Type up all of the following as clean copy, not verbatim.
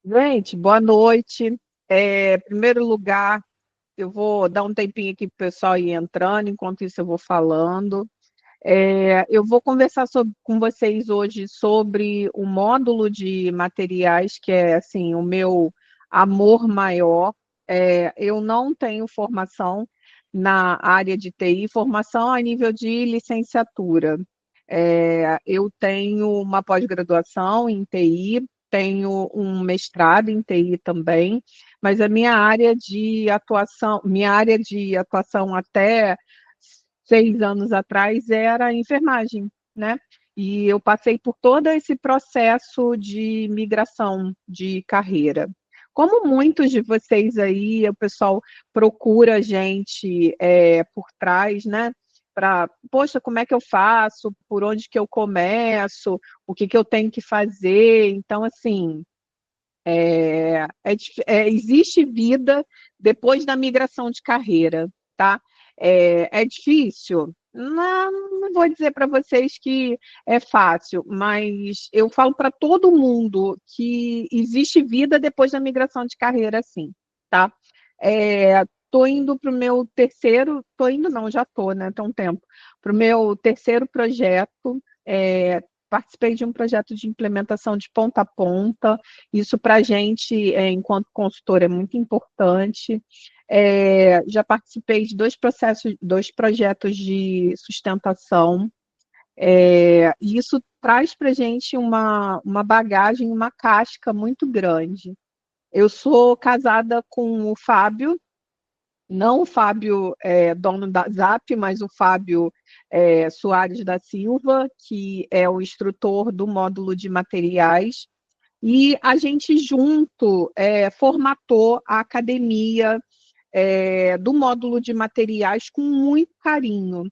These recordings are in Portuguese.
Gente, boa noite. Em primeiro lugar, eu vou dar um tempinho aqui para o pessoal ir entrando, enquanto isso eu vou falando. Eu vou conversar com vocês hoje sobre o módulo de materiais, que é assim, o meu amor maior. Eu não tenho formação na área de TI, formação a nível de licenciatura. Eu tenho uma pós-graduação em TI, tenho um mestrado em TI também, mas a minha área de atuação até 6 anos atrás era enfermagem, né? E eu passei por todo esse processo de migração de carreira. Como muitos de vocês aí, o pessoal procura a gente por trás, né? Para, poxa, como é que eu faço? Por onde que eu começo? O que que eu tenho que fazer? Então, assim, existe vida depois da migração de carreira, tá? É difícil? Não vou dizer para vocês que é fácil, mas eu falo para todo mundo que existe vida depois da migração de carreira, sim, tá? Estou indo para o meu terceiro, estou indo não, já estou, né? Tem um tempo, para o meu terceiro projeto. Participei de um projeto de implementação de ponta a ponta. Isso para a gente, enquanto consultor, é muito importante. Já participei de dois projetos de sustentação. E isso traz para a gente uma bagagem, uma casca muito grande. Eu sou casada com o Fábio, não o Fábio dono da Zap, mas o Fábio Soares da Silva, que é o instrutor do módulo de materiais. E a gente junto formatou a academia do módulo de materiais com muito carinho.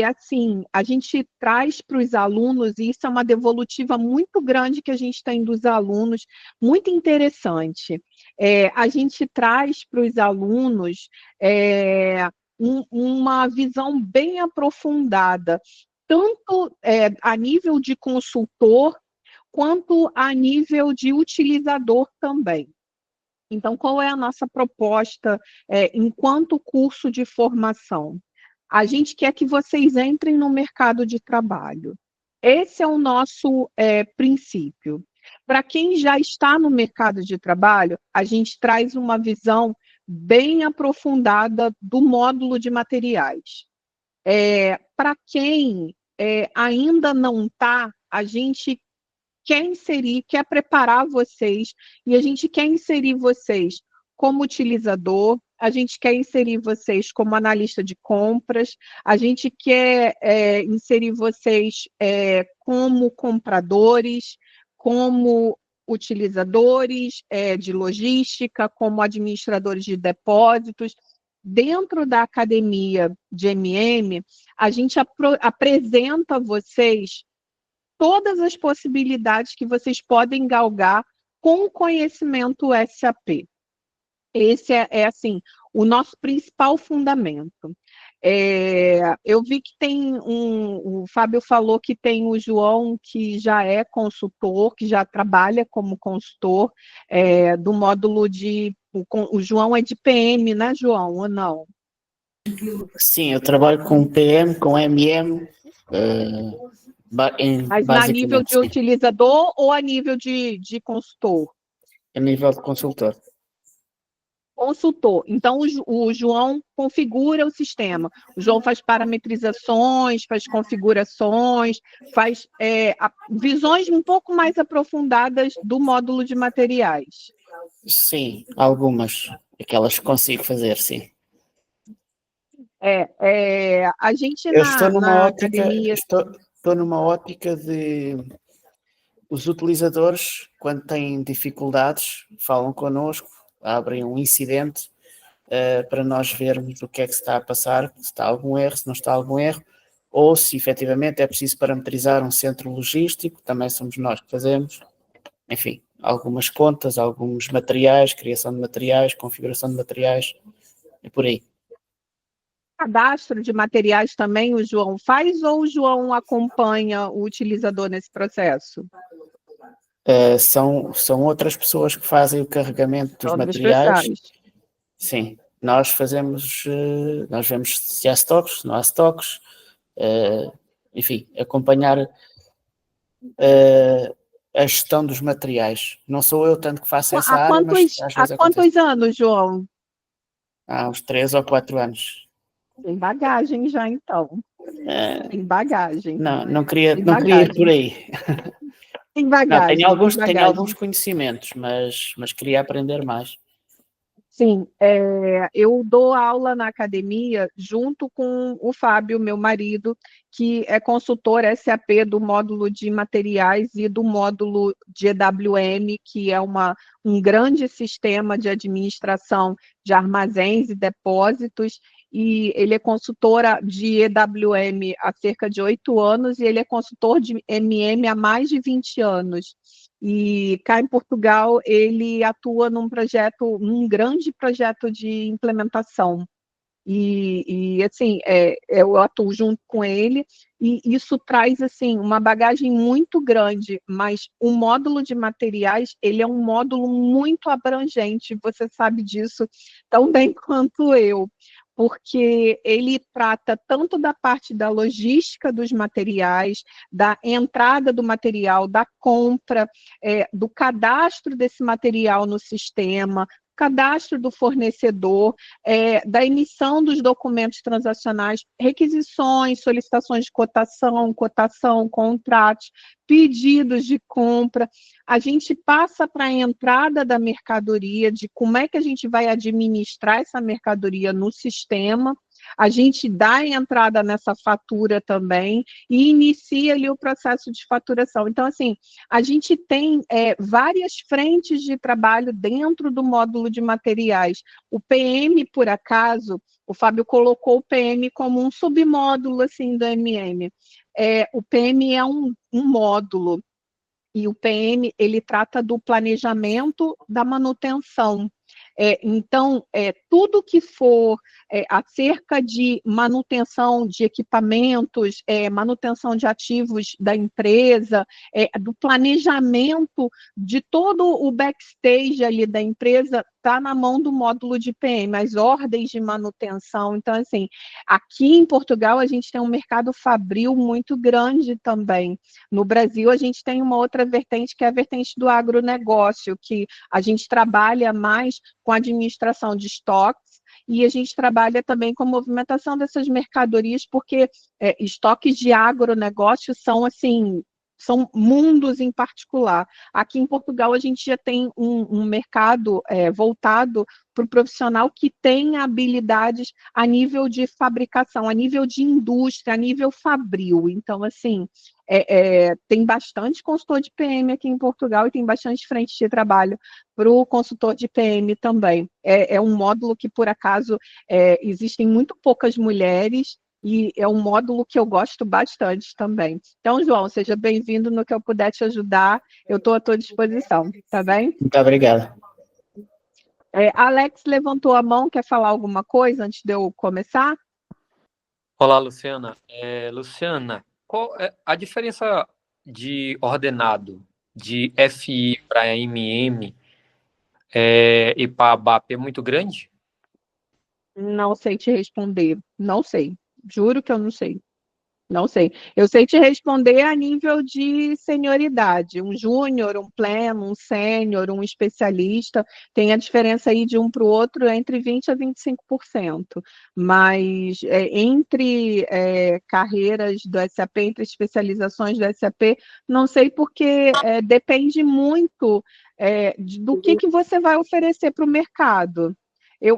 Assim, a gente traz para os alunos, e isso é uma devolutiva muito grande que a gente tem dos alunos, muito interessante. A gente traz para os alunos uma visão bem aprofundada, tanto a nível de consultor, quanto a nível de utilizador também. Então, qual é a nossa proposta enquanto curso de formação? A gente quer que vocês entrem no mercado de trabalho. Esse é o nosso princípio. Para quem já está no mercado de trabalho, a gente traz uma visão bem aprofundada do módulo de materiais. Para quem ainda não está, a gente quer inserir, quer preparar vocês, e a gente quer inserir vocês como utilizador, a gente quer inserir vocês como analista de compras, a gente quer inserir vocês como compradores, como utilizadores de logística, como administradores de depósitos. Dentro da academia de MM, a gente apresenta a vocês todas as possibilidades que vocês podem galgar com o conhecimento SAP. Esse assim, o nosso principal fundamento. Eu vi que o Fábio falou que tem o João, que já é consultor, que já trabalha como consultor do módulo de... O João é de PM, né, João, ou não? Sim, eu trabalho com PM, com MM, Mas a nível basicamente, de sim, utilizador ou a nível de consultor? a nível de consultor. Consultor. Então, o João configura o sistema. O João faz parametrizações, faz configurações, faz visões um pouco mais aprofundadas do módulo de materiais. Sim, algumas, aquelas que consigo fazer, sim. A gente Eu estou na academia... estou numa ótica de os utilizadores, quando têm dificuldades, falam connosco, abrem um incidente para nós vermos o que é que se está a passar, se está algum erro, se não está algum erro, ou se efetivamente é preciso parametrizar um centro logístico, também somos nós que fazemos. Enfim, algumas contas, alguns materiais, criação de materiais, configuração de materiais, e por aí. Cadastro de materiais também o João faz ou o João acompanha o utilizador nesse processo? São outras pessoas que fazem o carregamento dos Outras materiais. pessoas. Sim, nós vemos se há stocks, se não há stocks, enfim, acompanhar a gestão dos materiais. Não sou eu tanto que faço essa área, mas às Há vezes acontece. quantos anos, João? Há uns 3 ou 4 anos. Tem bagagem já, então. Tem bagagem. Não Tem queria ir por bagagem. aí. Tem Não, bagagem, tem tenho alguns bagagem. conhecimentos, mas queria aprender mais. Sim, eu dou aula na academia junto com o Fábio, meu marido, que é consultor SAP do módulo de materiais e do módulo de EWM, que é um grande sistema de administração de armazéns e depósitos, e ele é consultora de EWM há cerca de 8 anos e ele é consultor de MM há mais de 20 anos. E cá em Portugal ele atua num grande projeto de implementação. Assim, eu atuo junto com ele e isso traz assim uma bagagem muito grande, mas o módulo de materiais, ele é um módulo muito abrangente, você sabe disso tão bem quanto eu, porque ele trata tanto da parte da logística dos materiais, da entrada do material, da compra, do cadastro desse material no sistema, cadastro do fornecedor, da emissão dos documentos transacionais, requisições, solicitações de cotação, contratos, pedidos de compra. A gente passa para a entrada da mercadoria, de como é que a gente vai administrar essa mercadoria no sistema, a gente dá a entrada nessa fatura também e inicia ali o processo de faturação. Então, assim, a gente tem várias frentes de trabalho dentro do módulo de materiais. O PM, por acaso, o Fábio colocou o PM como um submódulo assim, do MM. O PM é um módulo, e o PM ele trata do planejamento da manutenção. Então, tudo que for acerca de manutenção de equipamentos, manutenção de ativos da empresa, do planejamento de todo o backstage ali da empresa, está na mão do módulo de PM, as ordens de manutenção. Então, assim, aqui em Portugal a gente tem um mercado fabril muito grande também. No Brasil, a gente tem uma outra vertente, que é a vertente do agronegócio, que a gente trabalha mais com a administração de estoques e a gente trabalha também com a movimentação dessas mercadorias, porque estoques de agronegócio são, assim, são mundos em particular. Aqui em Portugal, a gente já tem um mercado voltado para o profissional que tem habilidades a nível de fabricação, a nível de indústria, a nível fabril. Então, assim, tem bastante consultor de PM aqui em Portugal e tem bastante frente de trabalho para o consultor de PM também. É um módulo que, por acaso, existem muito poucas mulheres e é um módulo que eu gosto bastante também. Então, João, seja bem-vindo. No que eu puder te ajudar, eu estou à tua disposição, tá bem? Muito obrigado. Alex levantou a mão, quer falar alguma coisa antes de eu começar? Olá, Luciana. Luciana, qual é a diferença de ordenado de FI para MM e para ABAP é muito grande? Não sei te responder, não sei. Juro que eu não sei. Não sei. Eu sei te responder a nível de senioridade. Um júnior, um pleno, um sênior, um especialista, tem a diferença aí de um para o outro entre 20% a 25%. Mas entre carreiras do SAP, entre especializações do SAP, não sei porque depende muito do que você vai oferecer para o mercado.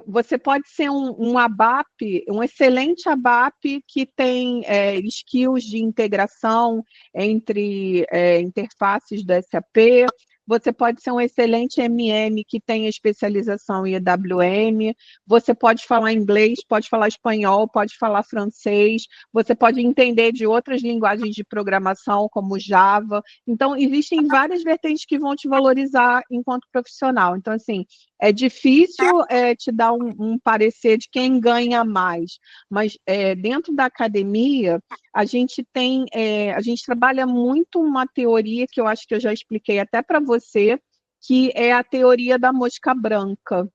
Você pode ser um ABAP, um excelente ABAP que tem skills de integração entre interfaces do SAP. Você pode ser um excelente MM que tem especialização em EWM. Você pode falar inglês, pode falar espanhol, pode falar francês. Você pode entender de outras linguagens de programação, como Java. Então, existem várias vertentes que vão te valorizar enquanto profissional. Então, assim, É difícil te dar um parecer de quem ganha mais, mas dentro da academia, a gente trabalha muito uma teoria que eu acho que eu já expliquei até para você, que é a teoria da mosca branca.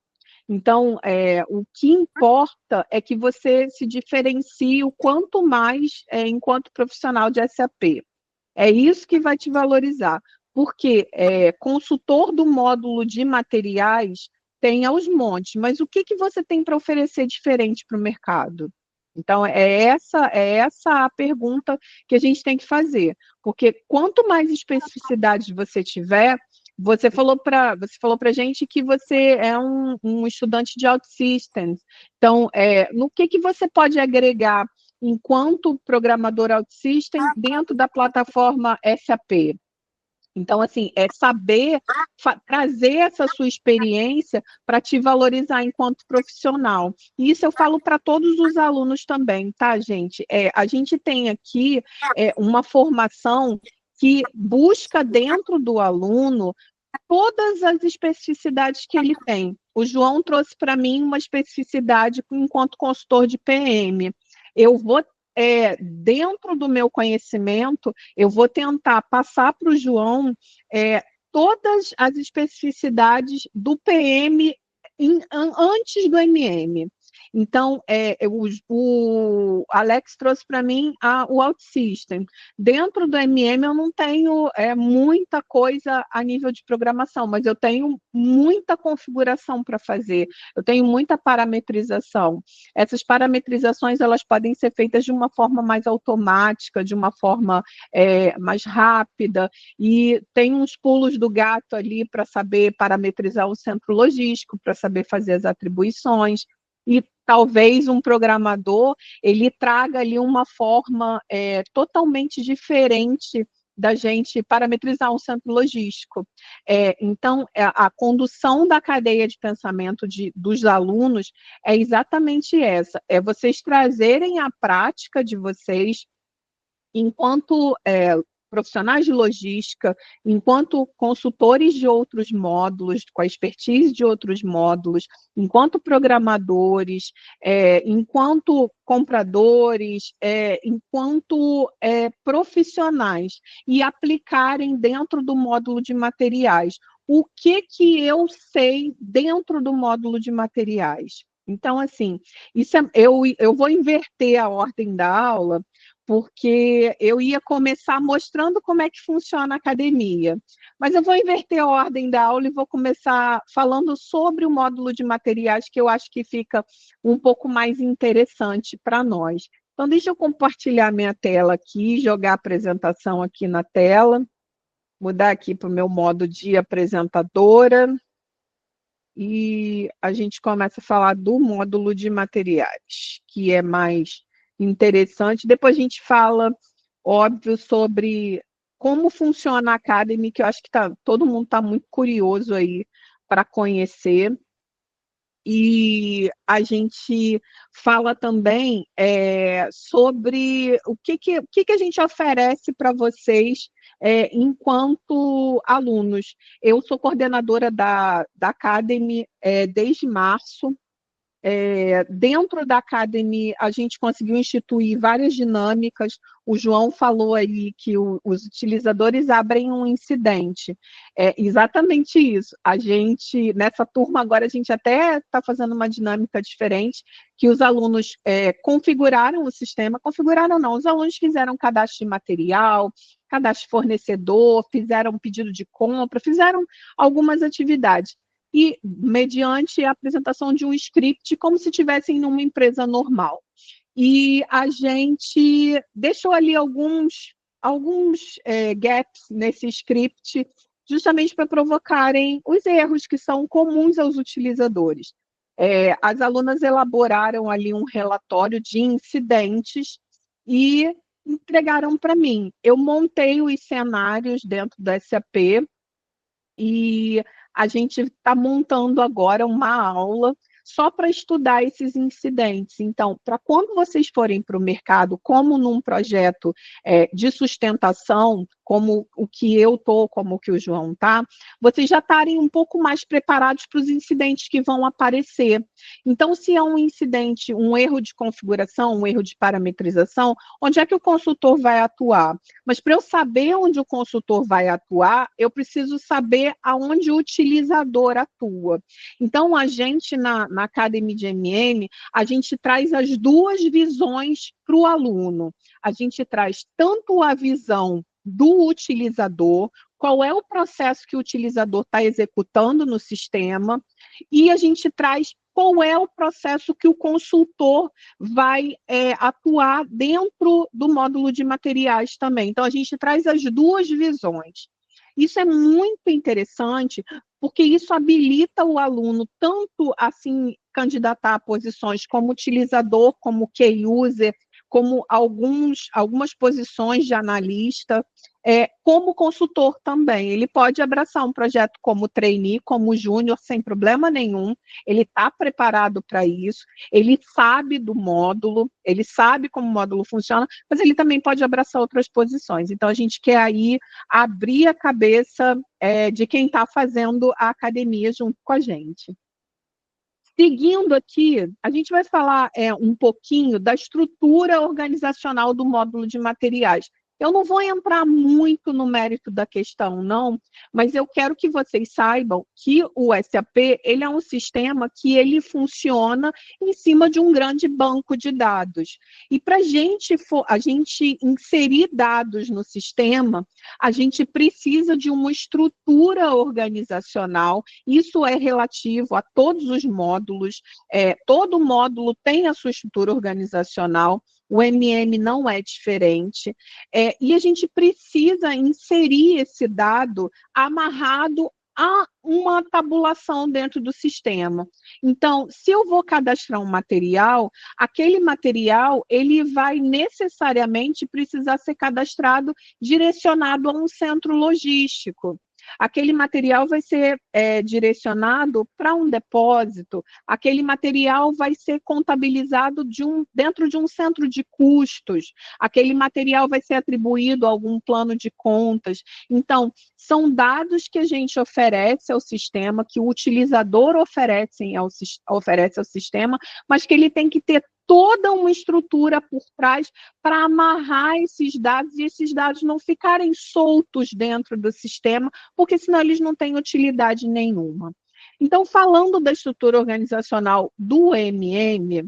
Então, o que importa é que você se diferencie o quanto mais enquanto profissional de SAP. É isso que vai te valorizar, porque consultor do módulo de materiais tem aos montes, mas o que você tem para oferecer diferente para o mercado? Então, é essa a pergunta que a gente tem que fazer, porque quanto mais especificidades você tiver, você falou para a gente que você é um estudante de OutSystems, então, no que você pode agregar enquanto programador OutSystem dentro da plataforma SAP. Então, assim, é saber trazer essa sua experiência para te valorizar enquanto profissional. E isso eu falo para todos os alunos também, tá, gente? A gente tem aqui uma formação que busca dentro do aluno todas as especificidades que ele tem. O João trouxe para mim uma especificidade enquanto consultor de PM. Eu vou, dentro do meu conhecimento, eu vou tentar passar para o João todas as especificidades do PM antes do MM. Então, o Alex trouxe para mim o OutSystem. Dentro do MM eu não tenho muita coisa a nível de programação, mas eu tenho muita configuração para fazer, eu tenho muita parametrização. Essas parametrizações elas podem ser feitas de uma forma mais automática, de uma forma mais rápida, e tem uns pulos do gato ali para saber parametrizar o centro logístico, para saber fazer as atribuições. E talvez um programador ele traga ali uma forma totalmente diferente da gente parametrizar um centro logístico. Então, a condução da cadeia de pensamento dos alunos é exatamente essa, é vocês trazerem a prática de vocês enquanto profissionais de logística, enquanto consultores de outros módulos, com a expertise de outros módulos, enquanto programadores, enquanto compradores, enquanto profissionais, e aplicarem dentro do módulo de materiais. O que eu sei dentro do módulo de materiais? Então, assim, eu vou inverter a ordem da aula, porque eu ia começar mostrando como é que funciona a academia. Mas eu vou inverter a ordem da aula e vou começar falando sobre o módulo de materiais, que eu acho que fica um pouco mais interessante para nós. Então, deixa eu compartilhar minha tela aqui, jogar a apresentação aqui na tela, mudar aqui para o meu modo de apresentadora, e a gente começa a falar do módulo de materiais, que é mais interessante. Depois a gente fala, óbvio, sobre como funciona a Academy, que eu acho que todo mundo está muito curioso aí para conhecer. E a gente fala também sobre o que a gente oferece para vocês enquanto alunos. Eu sou coordenadora da Academy desde março. Dentro da Academy, a gente conseguiu instituir várias dinâmicas. O João falou aí que os utilizadores abrem um incidente. É exatamente isso. Nessa turma agora, a gente até está fazendo uma dinâmica diferente, que os alunos configuraram o sistema, configuraram não, os alunos fizeram cadastro de material, cadastro de fornecedor, fizeram pedido de compra, fizeram algumas atividades. E mediante a apresentação de um script, como se estivessem numa empresa normal. E a gente deixou ali alguns gaps nesse script, justamente para provocarem os erros que são comuns aos utilizadores. As alunas elaboraram ali um relatório de incidentes e entregaram para mim. Eu montei os cenários dentro da SAP, e a gente está montando agora uma aula só para estudar esses incidentes. Então, para quando vocês forem para o mercado, como num projeto de sustentação, como o que eu estou, como o que o João está, vocês já estarem um pouco mais preparados para os incidentes que vão aparecer. Então, se é um incidente, um erro de configuração, um erro de parametrização, onde é que o consultor vai atuar? Mas para eu saber onde o consultor vai atuar, eu preciso saber aonde o utilizador atua. Então, a gente, na Academy de MM, a gente traz as duas visões para o aluno. A gente traz tanto a visão do utilizador, qual é o processo que o utilizador está executando no sistema, e a gente traz qual é o processo que o consultor vai atuar dentro do módulo de materiais também. Então, a gente traz as duas visões. Isso é muito interessante, porque isso habilita o aluno tanto assim candidatar a posições como utilizador, como key user, como algumas posições de analista, como consultor também. Ele pode abraçar um projeto como trainee, como júnior, sem problema nenhum, ele está preparado para isso, ele sabe do módulo, ele sabe como o módulo funciona, mas ele também pode abraçar outras posições. Então, a gente quer aí abrir a cabeça de quem está fazendo a academia junto com a gente. Seguindo aqui, a gente vai falar um pouquinho da estrutura organizacional do módulo de materiais. Eu não vou entrar muito no mérito da questão, não, mas eu quero que vocês saibam que o SAP, ele é um sistema que ele funciona em cima de um grande banco de dados. E para a gente inserir dados no sistema, a gente precisa de uma estrutura organizacional. Isso é relativo a todos os módulos, todo módulo tem a sua estrutura organizacional, o MM não é diferente, e a gente precisa inserir esse dado amarrado a uma tabulação dentro do sistema. Então, se eu vou cadastrar um material, aquele material ele vai necessariamente precisar ser cadastrado direcionado a um centro logístico. Aquele material vai ser direcionado para um depósito, aquele material vai ser contabilizado dentro de um centro de custos, aquele material vai ser atribuído a algum plano de contas. Então, são dados que a gente oferece ao sistema, que o utilizador oferece ao sistema, mas que ele tem que ter toda uma estrutura por trás para amarrar esses dados e esses dados não ficarem soltos dentro do sistema, porque senão eles não têm utilidade nenhuma. Então, falando da estrutura organizacional do MM,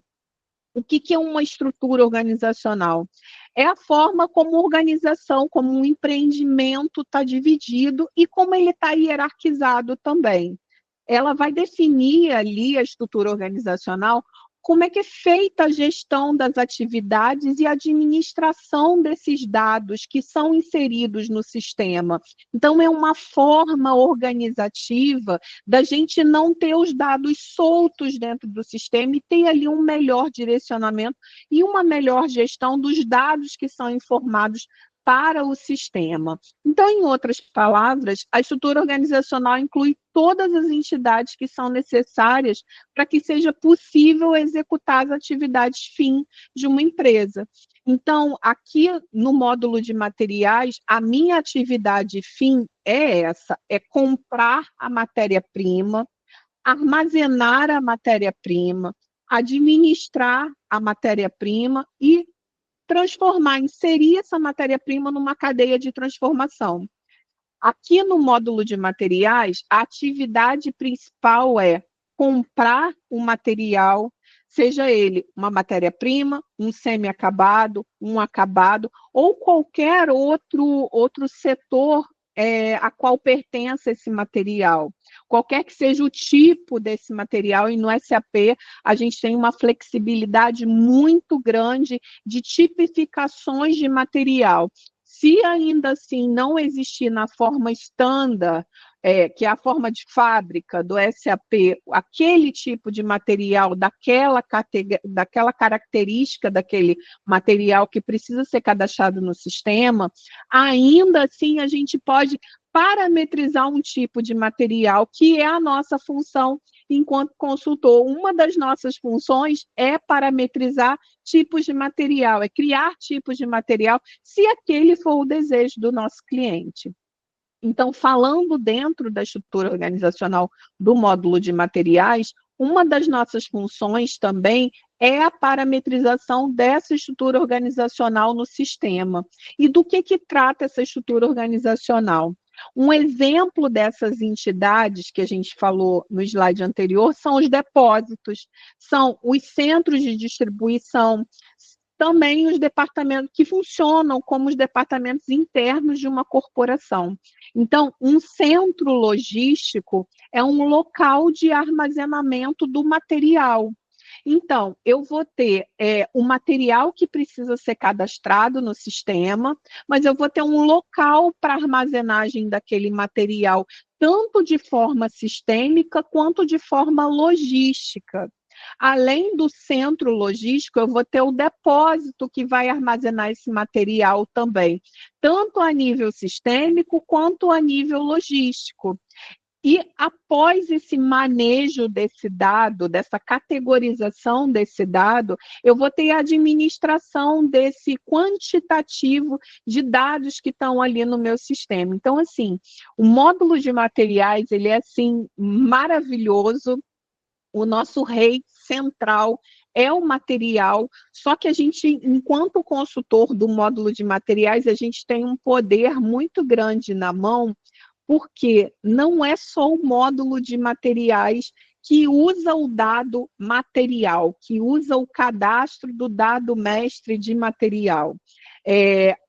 o que é uma estrutura organizacional? É a forma como a organização, como um empreendimento está dividido e como ele está hierarquizado também. Ela vai definir ali a estrutura organizacional, como é que é feita a gestão das atividades e a administração desses dados que são inseridos no sistema. Então, é uma forma organizativa da gente não ter os dados soltos dentro do sistema e ter ali um melhor direcionamento e uma melhor gestão dos dados que são informados para o sistema. Então, em outras palavras, a estrutura organizacional inclui todas as entidades que são necessárias para que seja possível executar as atividades fim de uma empresa. Então, aqui no módulo de materiais, a minha atividade fim é essa, é comprar a matéria-prima, armazenar a matéria-prima, administrar a matéria-prima e inserir essa matéria-prima numa cadeia de transformação. Aqui no módulo de materiais, a atividade principal é comprar o material, seja ele uma matéria-prima, um semi-acabado, um acabado, ou qualquer outro setor a qual pertence esse material. Qualquer que seja o tipo desse material, e no SAP a gente tem uma flexibilidade muito grande de tipificações de material. Se ainda assim não existir na forma estándar, que é a forma de fábrica do SAP, aquele tipo de material, daquela característica daquele material que precisa ser cadastrado no sistema, ainda assim a gente pode parametrizar um tipo de material, que é a nossa função enquanto consultor, uma das nossas funções é parametrizar tipos de material, é criar tipos de material, se aquele for o desejo do nosso cliente. Então, falando dentro da estrutura organizacional do módulo de materiais, uma das nossas funções também é a parametrização dessa estrutura organizacional no sistema. E do que trata essa estrutura organizacional? Um exemplo dessas entidades que a gente falou no slide anterior são os depósitos, são os centros de distribuição, também os departamentos que funcionam como os departamentos internos de uma corporação. Então, um centro logístico é um local de armazenamento do material. Então, eu vou ter o material que precisa ser cadastrado no sistema, mas eu vou ter um local para armazenagem daquele material, tanto de forma sistêmica quanto de forma logística. Além do centro logístico, eu vou ter o depósito que vai armazenar esse material também, tanto a nível sistêmico quanto a nível logístico. E após esse manejo desse dado, dessa categorização desse dado, eu vou ter a administração desse quantitativo de dados que estão ali no meu sistema. Então, assim, o módulo de materiais, ele é, assim, maravilhoso. O nosso rei central é o material, só que a gente, enquanto consultor do módulo de materiais, a gente tem um poder muito grande na mão, porque não é só o módulo de materiais que usa o dado material, que usa o cadastro do dado mestre de material.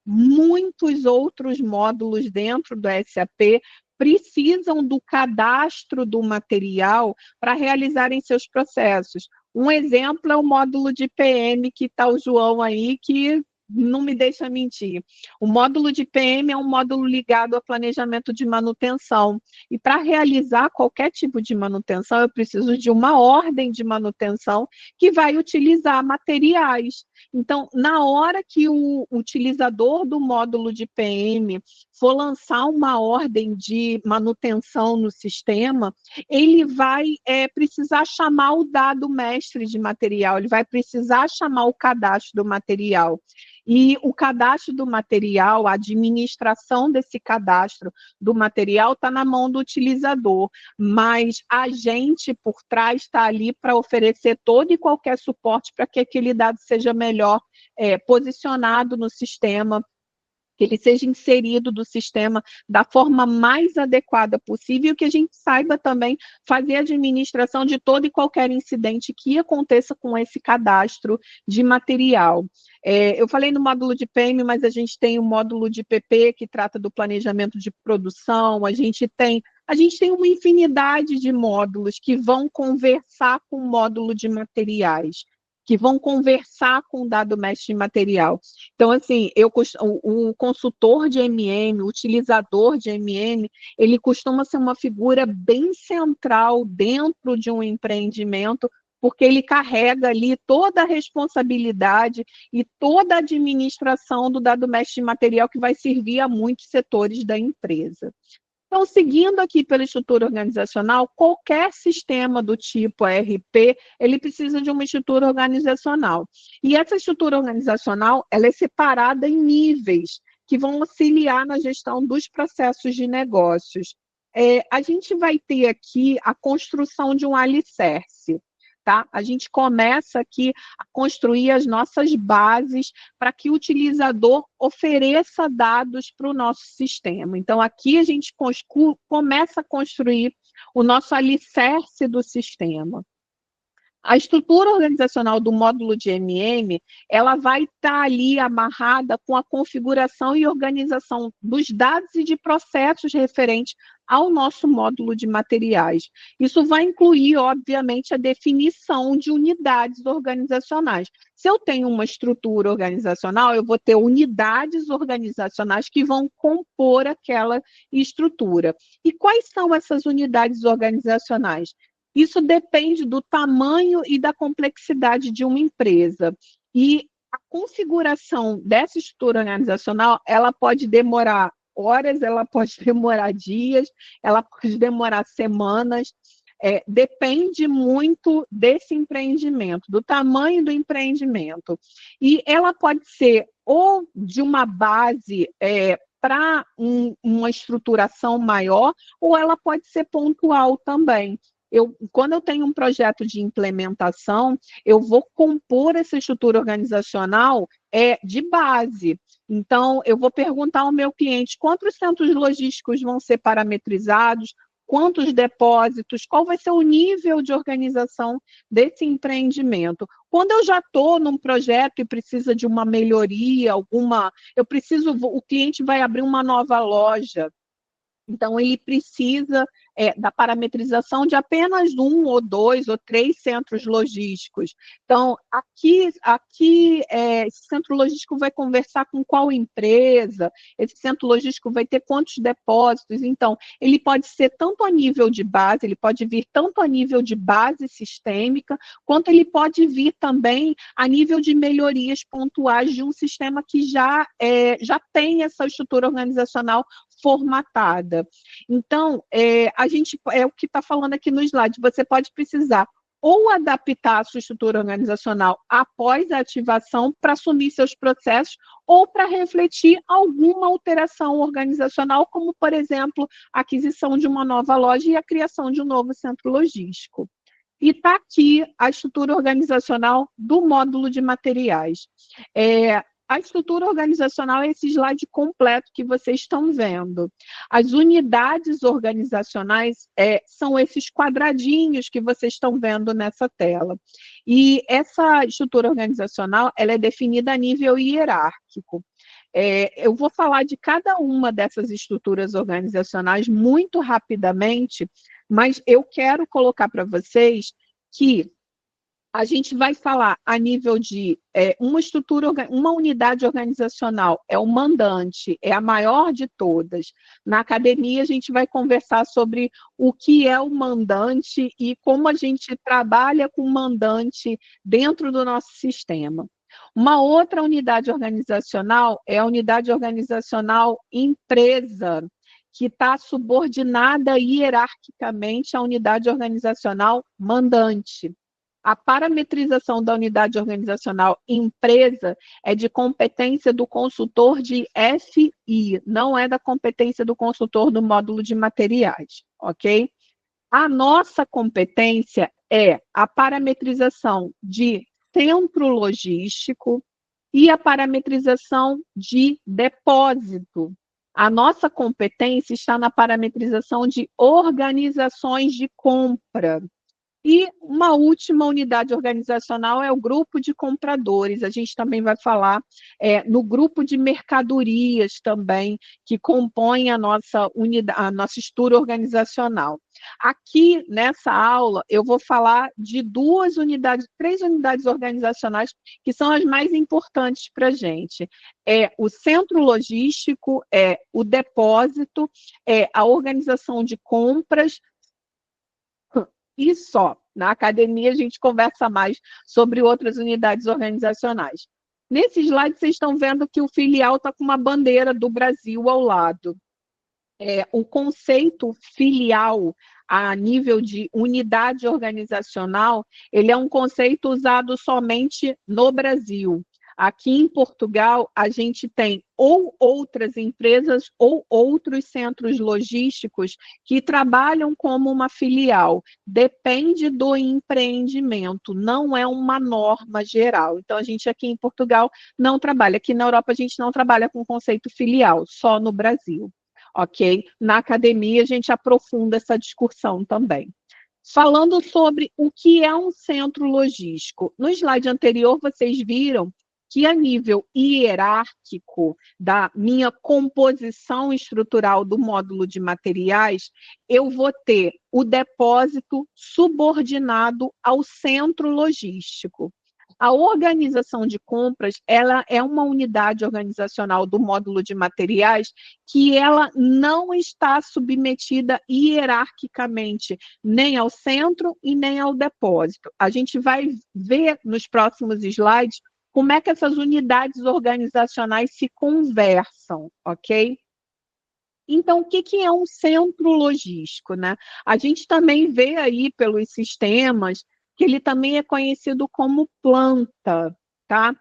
Muitos outros módulos dentro do SAP precisam do cadastro do material para realizarem seus processos. Um exemplo é o módulo de PM, que está o João aí, que não me deixa mentir. O módulo de PM é um módulo ligado a planejamento de manutenção. E para realizar qualquer tipo de manutenção, eu preciso de uma ordem de manutenção que vai utilizar materiais. Então, na hora que o utilizador do módulo de PM for lançar uma ordem de manutenção no sistema, ele vai precisar chamar o dado mestre de material, ele vai precisar chamar o cadastro do material. E o cadastro do material, a administração desse cadastro do material está na mão do utilizador, mas a gente, por trás, está ali para oferecer todo e qualquer suporte para que aquele dado seja melhor posicionado no sistema, que ele seja inserido do sistema da forma mais adequada possível e que a gente saiba também fazer a administração de todo e qualquer incidente que aconteça com esse cadastro de material. Eu falei no módulo de PM, mas a gente tem o módulo de PP, que trata do planejamento de produção, a gente tem uma infinidade de módulos que vão conversar com o módulo de materiais, que vão conversar com o dado mestre de material. Então, assim, o consultor de MM, o utilizador de MM, ele costuma ser uma figura bem central dentro de um empreendimento, porque ele carrega ali toda a responsabilidade e toda a administração do dado mestre de material que vai servir a muitos setores da empresa. Então, seguindo aqui pela estrutura organizacional, qualquer sistema do tipo ERP, ele precisa de uma estrutura organizacional. E essa estrutura organizacional, ela é separada em níveis, que vão auxiliar na gestão dos processos de negócios. A gente vai ter aqui a construção de um alicerce. Tá? A gente começa aqui a construir as nossas bases para que o utilizador ofereça dados para o nosso sistema. Então, aqui a gente começa a construir o nosso alicerce do sistema. A estrutura organizacional do módulo de MM, ela vai estar ali amarrada com a configuração e organização dos dados e de processos referentes ao nosso módulo de materiais. Isso vai incluir, obviamente, a definição de unidades organizacionais. Se eu tenho uma estrutura organizacional, eu vou ter unidades organizacionais que vão compor aquela estrutura. E quais são essas unidades organizacionais? Isso depende do tamanho e da complexidade de uma empresa. E a configuração dessa estrutura organizacional, ela pode demorar horas, ela pode demorar dias, ela pode demorar semanas. depende muito desse empreendimento, do tamanho do empreendimento. E ela pode ser ou de uma base para uma estruturação maior, ou ela pode ser pontual também. Quando eu tenho um projeto de implementação, eu vou compor essa estrutura organizacional de base. Então, eu vou perguntar ao meu cliente quantos centros logísticos vão ser parametrizados, quantos depósitos, qual vai ser o nível de organização desse empreendimento. Quando eu já estou num projeto e precisa de uma melhoria, o cliente vai abrir uma nova loja. Então, ele precisa da parametrização de apenas 1 ou 2 ou 3 centros logísticos. Então, aqui esse centro logístico vai conversar com qual empresa, esse centro logístico vai ter quantos depósitos. Então, ele pode ser tanto a nível de base, ele pode vir tanto a nível de base sistêmica, quanto ele pode vir também a nível de melhorias pontuais de um sistema que já tem essa estrutura organizacional formatada. Então, a gente, o que está falando aqui no slide, você pode precisar ou adaptar a sua estrutura organizacional após a ativação para assumir seus processos, ou para refletir alguma alteração organizacional, como, por exemplo, a aquisição de uma nova loja e a criação de um novo centro logístico. E está aqui a estrutura organizacional do módulo de materiais. A estrutura organizacional é esse slide completo que vocês estão vendo. As unidades organizacionais são esses quadradinhos que vocês estão vendo nessa tela. E essa estrutura organizacional ela é definida a nível hierárquico. Eu vou falar de cada uma dessas estruturas organizacionais muito rapidamente, mas eu quero colocar para vocês que a gente vai falar a nível de uma unidade organizacional, é o mandante, é a maior de todas. Na academia, a gente vai conversar sobre o que é o mandante e como a gente trabalha com o mandante dentro do nosso sistema. Uma outra unidade organizacional é a unidade organizacional empresa, que está subordinada hierarquicamente à unidade organizacional mandante. A parametrização da unidade organizacional empresa é de competência do consultor de FI, não é da competência do consultor do módulo de materiais, ok? A nossa competência é a parametrização de centro logístico e a parametrização de depósito. A nossa competência está na parametrização de organizações de compra. E uma última unidade organizacional é o grupo de compradores. A gente também vai falar no grupo de mercadorias também, que compõe a nossa estrutura organizacional. Aqui, nessa aula, eu vou falar de três unidades organizacionais que são as mais importantes para a gente. O centro logístico, o depósito, a organização de compras, e só. Na academia, a gente conversa mais sobre outras unidades organizacionais. Nesse slide, vocês estão vendo que o filial está com uma bandeira do Brasil ao lado. O conceito filial, a nível de unidade organizacional, ele é um conceito usado somente no Brasil. Aqui em Portugal, a gente tem ou outras empresas ou outros centros logísticos que trabalham como uma filial. Depende do empreendimento, não é uma norma geral. Então, a gente aqui em Portugal não trabalha. Aqui na Europa, a gente não trabalha com conceito filial, só no Brasil. Ok? Na academia, a gente aprofunda essa discussão também. Falando sobre o que é um centro logístico. No slide anterior, vocês viram que a nível hierárquico da minha composição estrutural do módulo de materiais, eu vou ter o depósito subordinado ao centro logístico. A organização de compras, ela é uma unidade organizacional do módulo de materiais que ela não está submetida hierarquicamente nem ao centro e nem ao depósito. A gente vai ver nos próximos slides como é que essas unidades organizacionais se conversam, ok? Então, o que que é um centro logístico, né? A gente também vê aí pelos sistemas que ele também é conhecido como planta, tá?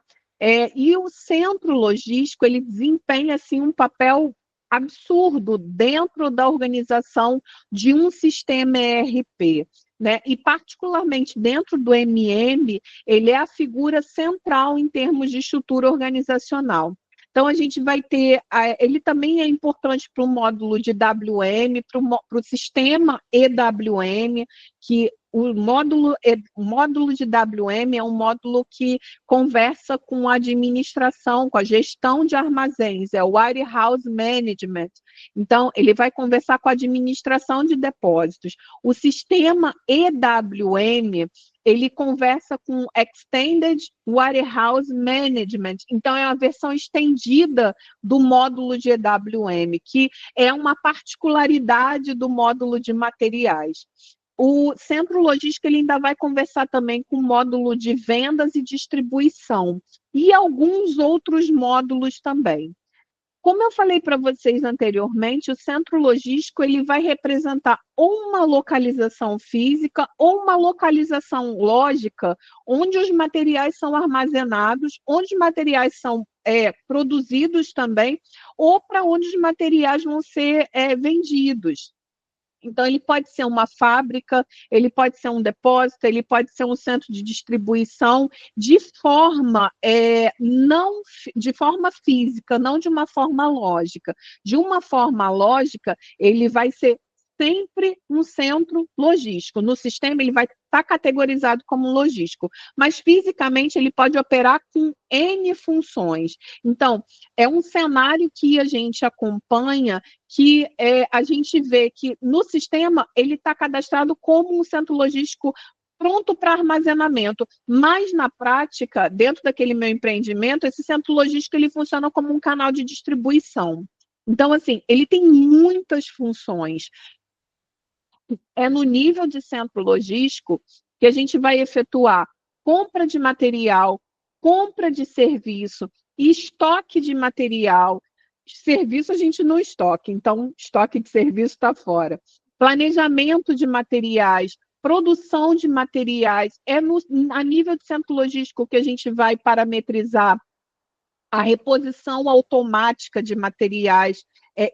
E o centro logístico, ele desempenha, assim, um papel absurdo dentro da organização de um sistema ERP, né? E particularmente dentro do MM, ele é a figura central em termos de estrutura organizacional. Então, a gente vai ter, ele também é importante para o módulo de WM, para o sistema EWM, que o módulo de WM é um módulo que conversa com a administração, com a gestão de armazéns, é o Warehouse Management. Então, ele vai conversar com a administração de depósitos. O sistema EWM, ele conversa com Extended Warehouse Management. Então, é uma versão estendida do módulo de EWM, que é uma particularidade do módulo de materiais. O centro logístico ele ainda vai conversar também com o módulo de vendas e distribuição e alguns outros módulos também. Como eu falei para vocês anteriormente, o centro logístico ele vai representar ou uma localização física ou uma localização lógica, onde os materiais são armazenados, onde os materiais são produzidos também, ou para onde os materiais vão ser vendidos. Então, ele pode ser uma fábrica, ele pode ser um depósito, ele pode ser um centro de distribuição não de forma física, não de uma forma lógica. De uma forma lógica, ele vai ser sempre um centro logístico. No sistema, ele vai estar categorizado como logístico, mas fisicamente ele pode operar com N funções. Então, é um cenário que a gente acompanha, que a gente vê que no sistema ele está cadastrado como um centro logístico pronto para armazenamento, mas na prática, dentro daquele meu empreendimento, esse centro logístico ele funciona como um canal de distribuição. Então, assim, ele tem muitas funções. É no nível de centro logístico que a gente vai efetuar compra de material, compra de serviço, estoque de material. Serviço a gente não estoque, então estoque de serviço está fora. Planejamento de materiais, produção de materiais. A nível de centro logístico que a gente vai parametrizar a reposição automática de materiais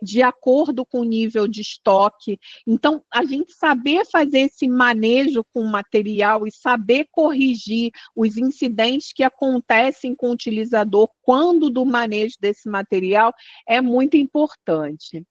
de acordo com o nível de estoque. Então, a gente saber fazer esse manejo com o material e saber corrigir os incidentes que acontecem com o utilizador quando do manejo desse material é muito importante.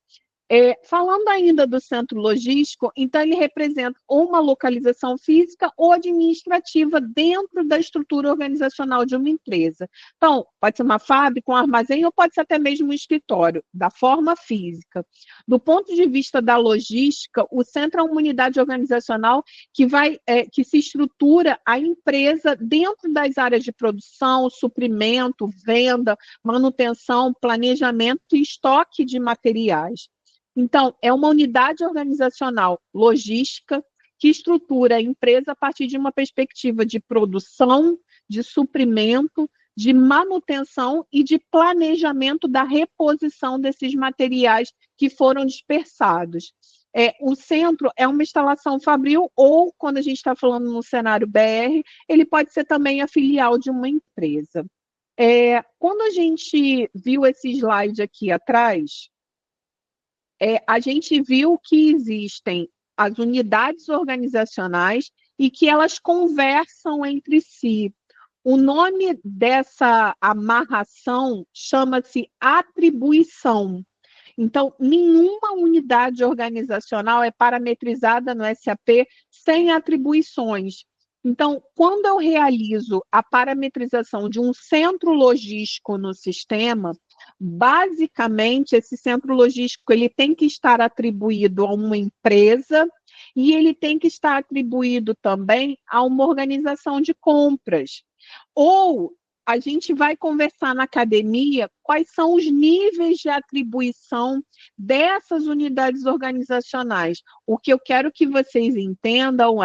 Falando ainda do centro logístico, então ele representa ou uma localização física ou administrativa dentro da estrutura organizacional de uma empresa. Então, pode ser uma fábrica, um armazém, ou pode ser até mesmo um escritório, da forma física. Do ponto de vista da logística, o centro é uma unidade organizacional que se estrutura a empresa dentro das áreas de produção, suprimento, venda, manutenção, planejamento e estoque de materiais. Então, é uma unidade organizacional logística que estrutura a empresa a partir de uma perspectiva de produção, de suprimento, de manutenção e de planejamento da reposição desses materiais que foram dispersados. O centro é uma instalação fabril ou, quando a gente está falando no cenário BR, ele pode ser também a filial de uma empresa. Quando a gente viu esse slide aqui atrás, a gente viu que existem as unidades organizacionais e que elas conversam entre si. O nome dessa amarração chama-se atribuição. Então, nenhuma unidade organizacional é parametrizada no SAP sem atribuições. Então, quando eu realizo a parametrização de um centro logístico no sistema, basicamente, esse centro logístico ele tem que estar atribuído a uma empresa e ele tem que estar atribuído também a uma organização de compras. Ou a gente vai conversar na academia quais são os níveis de atribuição dessas unidades organizacionais. O que eu quero que vocês entendam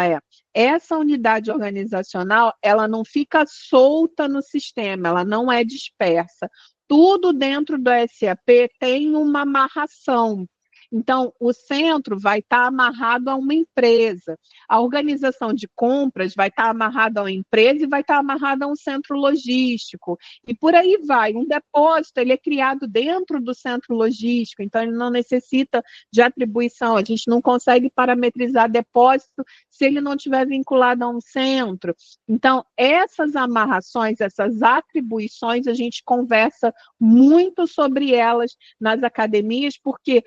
essa unidade organizacional, ela não fica solta no sistema, ela não é dispersa. Tudo dentro do SAP tem uma amarração. Então, o centro vai estar amarrado a uma empresa, a organização de compras vai estar amarrada a uma empresa e vai estar amarrada a um centro logístico, e por aí vai. Um depósito, ele é criado dentro do centro logístico, então ele não necessita de atribuição, a gente não consegue parametrizar depósito se ele não estiver vinculado a um centro. Então, essas amarrações, essas atribuições, a gente conversa muito sobre elas nas academias, porque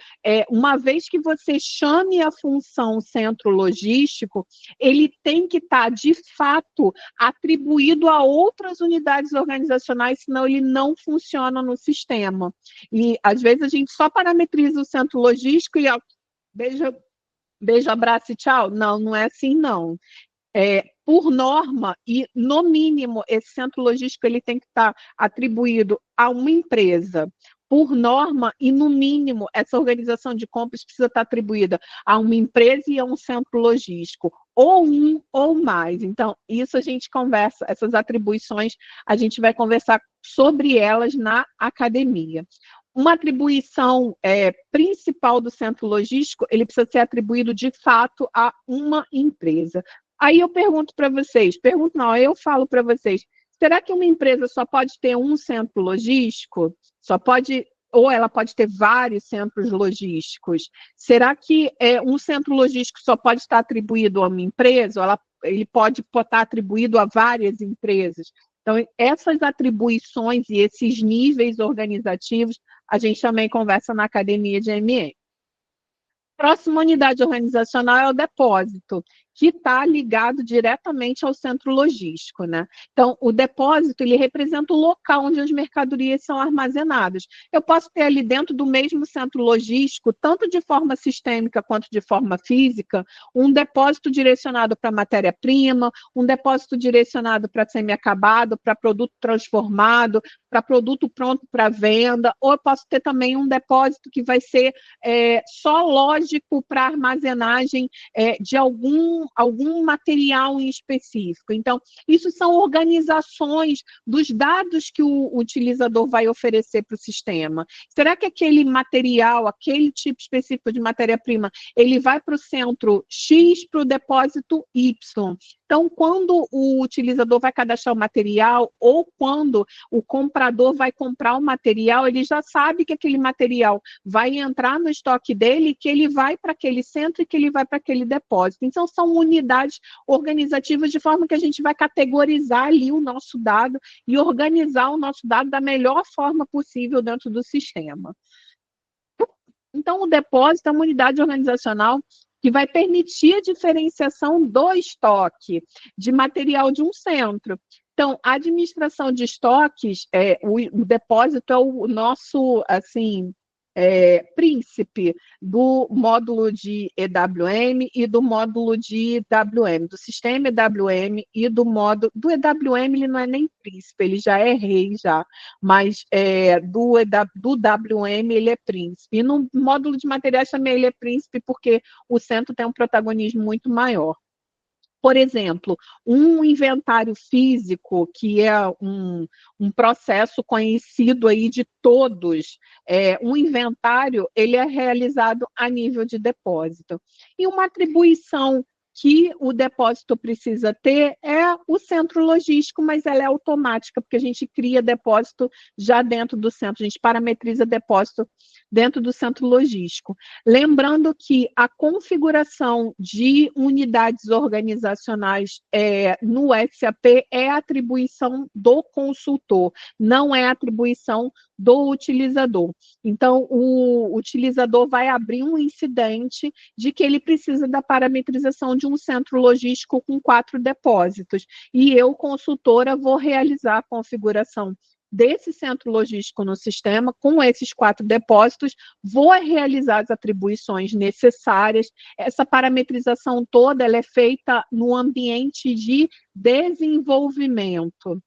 uma vez que você chame a função centro logístico, ele tem que estar, de fato, atribuído a outras unidades organizacionais, senão ele não funciona no sistema. E, às vezes, a gente só parametriza o centro logístico e, ó, beijo, abraço e tchau. Não, não é assim, não. Por norma, e no mínimo, esse centro logístico ele tem que estar atribuído a uma empresa. Por norma, e no mínimo, essa organização de compras precisa estar atribuída a uma empresa e a um centro logístico, ou um ou mais. Então, isso a gente conversa, essas atribuições, a gente vai conversar sobre elas na academia. Uma atribuição principal do centro logístico, ele precisa ser atribuído, de fato, a uma empresa. Aí eu pergunto para vocês, eu falo para vocês, será que uma empresa só pode ter um centro logístico? Ou ela pode ter vários centros logísticos? Será que um centro logístico só pode estar atribuído a uma empresa? Ou ele pode estar atribuído a várias empresas? Então, essas atribuições e esses níveis organizativos, a gente também conversa na academia de MM. Próxima unidade organizacional é o depósito, que está ligado diretamente ao centro logístico, né? Então, o depósito, ele representa o local onde as mercadorias são armazenadas. Eu posso ter ali dentro do mesmo centro logístico, tanto de forma sistêmica quanto de forma física, um depósito direcionado para matéria-prima, um depósito direcionado para semi-acabado, para produto transformado, para produto pronto para venda, ou eu posso ter também um depósito que vai ser só lógico para armazenagem de algum material em específico. Então, isso são organizações dos dados que o utilizador vai oferecer para o sistema. Será que aquele material, aquele tipo específico de matéria-prima, ele vai para o centro X, para o depósito Y? Então, quando o utilizador vai cadastrar o material ou quando o comprador vai comprar o material, ele já sabe que aquele material vai entrar no estoque dele, que ele vai para aquele centro e que ele vai para aquele depósito. Então, são unidades organizativas de forma que a gente vai categorizar ali o nosso dado e organizar o nosso dado da melhor forma possível dentro do sistema. Então, o depósito é uma unidade organizacional que vai permitir a diferenciação do estoque de material de um centro. Então, a administração de estoques, o depósito é o nosso, assim, príncipe do módulo de EWM e do módulo de WM, do sistema EWM e do módulo... Do EWM ele não é nem príncipe, ele já é rei já, mas do WM ele é príncipe. E no módulo de materiais também ele é príncipe porque o centro tem um protagonismo muito maior. Por exemplo, um inventário físico, que é um processo conhecido aí de todos, um inventário, ele é realizado a nível de depósito. E uma atribuição que o depósito precisa ter é o centro logístico, mas ela é automática, porque a gente cria depósito já dentro do centro, a gente parametriza depósito dentro do centro logístico. Lembrando que a configuração de unidades organizacionais no SAP é atribuição do consultor, não é atribuição do utilizador. Então, o utilizador vai abrir um incidente de que ele precisa da parametrização de um centro logístico com 4 depósitos. E eu, consultora, vou realizar a configuração desse centro logístico no sistema, com esses 4 depósitos, vou realizar as atribuições necessárias. Essa parametrização toda ela é feita no ambiente de desenvolvimento.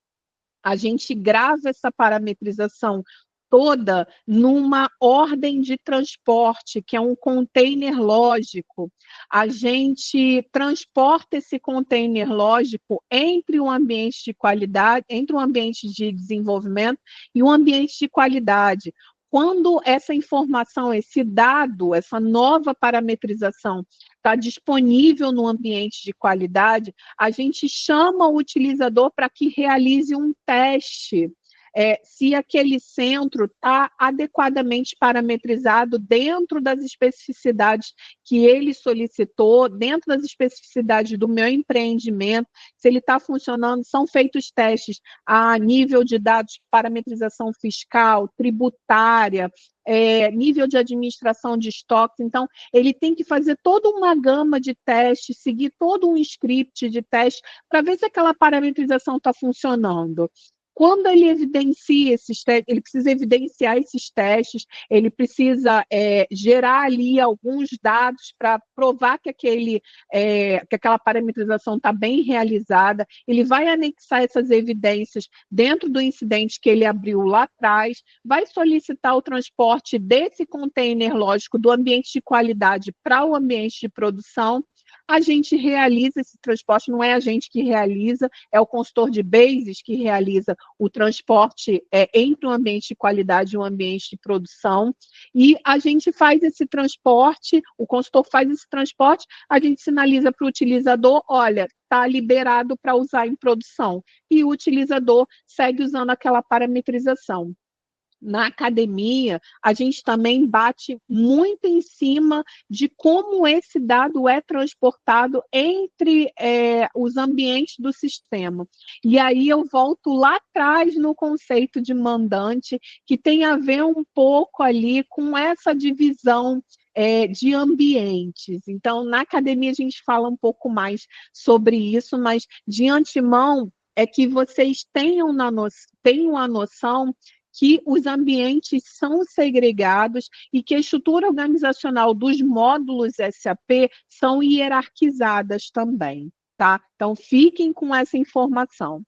A gente grava essa parametrização toda numa ordem de transporte, que é um container lógico. A gente transporta esse container lógico entre um ambiente de qualidade, entre um ambiente de desenvolvimento e um ambiente de qualidade. quando essa informação, esse dado, essa nova parametrização está disponível no ambiente de qualidade, a gente chama o utilizador para que realize um teste. Se aquele centro está adequadamente parametrizado dentro das especificidades que ele solicitou, dentro das especificidades do meu empreendimento, se ele está funcionando, são feitos testes a nível de dados, parametrização fiscal, tributária, nível de administração de estoques. Então, ele tem que fazer toda uma gama de testes, seguir todo um script de teste para ver se aquela parametrização está funcionando. Quando ele evidencia esses testes, ele precisa evidenciar esses testes, ele precisa gerar ali alguns dados para provar que aquela parametrização está bem realizada, ele vai anexar essas evidências dentro do incidente que ele abriu lá atrás, vai solicitar o transporte desse container lógico do ambiente de qualidade para o ambiente de produção. A gente realiza esse transporte, não é a gente que realiza, é o consultor de bases que realiza o transporte entre um ambiente de qualidade e um ambiente de produção, e a gente faz esse transporte, o consultor faz esse transporte, a gente sinaliza para o utilizador, olha, está liberado para usar em produção, e o utilizador segue usando aquela parametrização. Na academia, a gente também bate muito em cima de como esse dado é transportado entre os ambientes do sistema. E aí eu volto lá atrás no conceito de mandante, que tem a ver um pouco ali com essa divisão de ambientes. Então, na academia a gente fala um pouco mais sobre isso, mas de antemão é que vocês tenham a noção que os ambientes são segregados e que a estrutura organizacional dos módulos SAP são hierarquizadas também, tá? Então, fiquem com essa informação.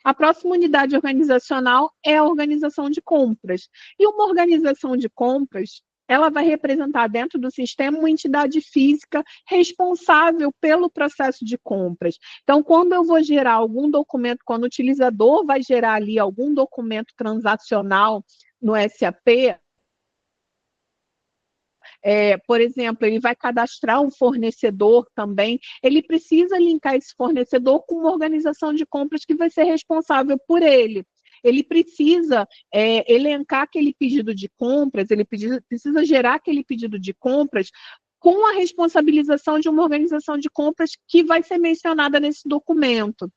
A próxima unidade organizacional é a organização de compras. E uma organização de compras, ela vai representar dentro do sistema uma entidade física responsável pelo processo de compras. Então, quando eu vou gerar algum documento, quando o utilizador vai gerar ali algum documento transacional no SAP, por exemplo, ele vai cadastrar um fornecedor também, ele precisa linkar esse fornecedor com uma organização de compras que vai ser responsável por ele. Ele precisa elencar aquele pedido de compras, ele precisa gerar aquele pedido de compras com a responsabilização de uma organização de compras que vai ser mencionada nesse documento.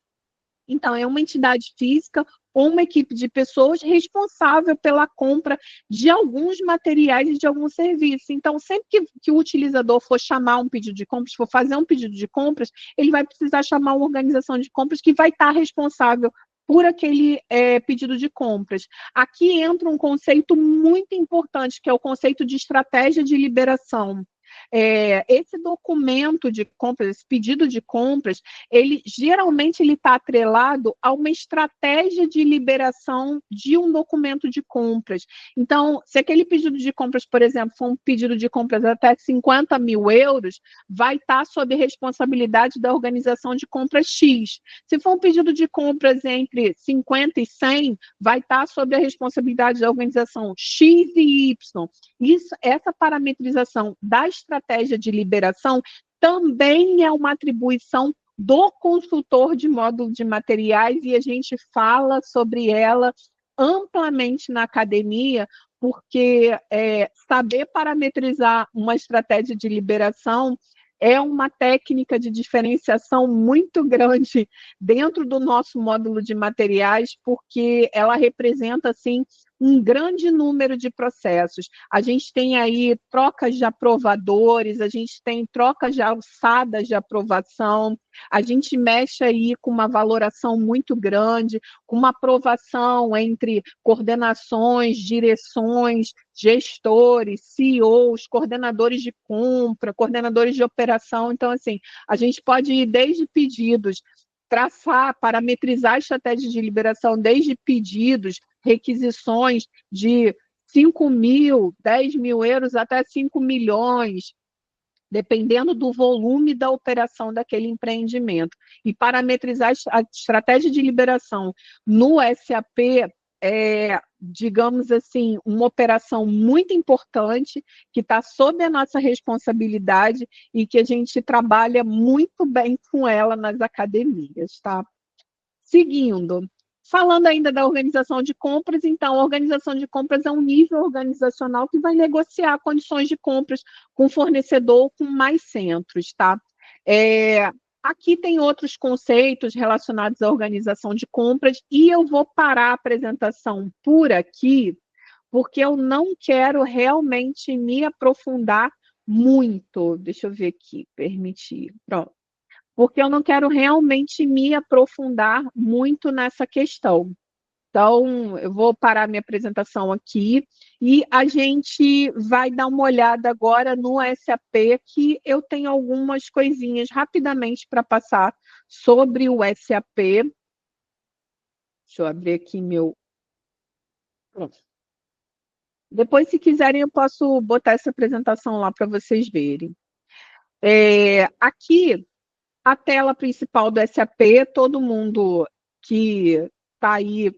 Então, é uma entidade física ou uma equipe de pessoas responsável pela compra de alguns materiais e de algum serviço. Então, sempre que o utilizador for chamar um pedido de compras, for fazer um pedido de compras, ele vai precisar chamar uma organização de compras que vai estar responsável por aquele pedido de compras. Aqui entra um conceito muito importante, que é o conceito de estratégia de liberação. Esse documento de compras, esse pedido de compras, ele geralmente está atrelado a uma estratégia de liberação de um documento de compras. Então, se aquele pedido de compras, por exemplo, for um pedido de compras até 50 mil euros, vai estar sob responsabilidade da organização de compras X. Se for um pedido de compras entre 50 e 100, vai estar sob a responsabilidade da organização X e Y. Essa parametrização da estratégia de liberação também é uma atribuição do consultor de módulo de materiais e a gente fala sobre ela amplamente na academia, porque saber parametrizar uma estratégia de liberação é uma técnica de diferenciação muito grande dentro do nosso módulo de materiais, porque ela representa, assim, um grande número de processos. A gente tem aí trocas de aprovadores, a gente tem trocas de alçadas de aprovação, a gente mexe aí com uma valoração muito grande, com uma aprovação entre coordenações, direções, gestores, CEOs, coordenadores de compra, coordenadores de operação. Então, assim, a gente pode ir desde pedidos, traçar, parametrizar a estratégia de liberação, desde pedidos, requisições de 5 mil, 10 mil euros até 5 milhões, dependendo do volume da operação daquele empreendimento. E parametrizar a estratégia de liberação no SAP digamos assim, uma operação muito importante, que está sob a nossa responsabilidade e que a gente trabalha muito bem com ela nas academias, tá? Seguindo, falando ainda da organização de compras, então, a organização de compras é um nível organizacional que vai negociar condições de compras com o fornecedor ou com mais centros, tá? Aqui tem outros conceitos relacionados à organização de compras e eu vou parar a apresentação por aqui, porque eu não quero realmente me aprofundar muito. Deixa eu ver aqui, permitir. Pronto. Porque eu não quero realmente me aprofundar muito nessa questão. Então, eu vou parar minha apresentação aqui e a gente vai dar uma olhada agora no SAP, que eu tenho algumas coisinhas rapidamente para passar sobre o SAP. Deixa eu abrir aqui meu... Pronto. Depois, se quiserem, eu posso botar essa apresentação lá para vocês verem. Aqui, a tela principal do SAP, todo mundo que está aí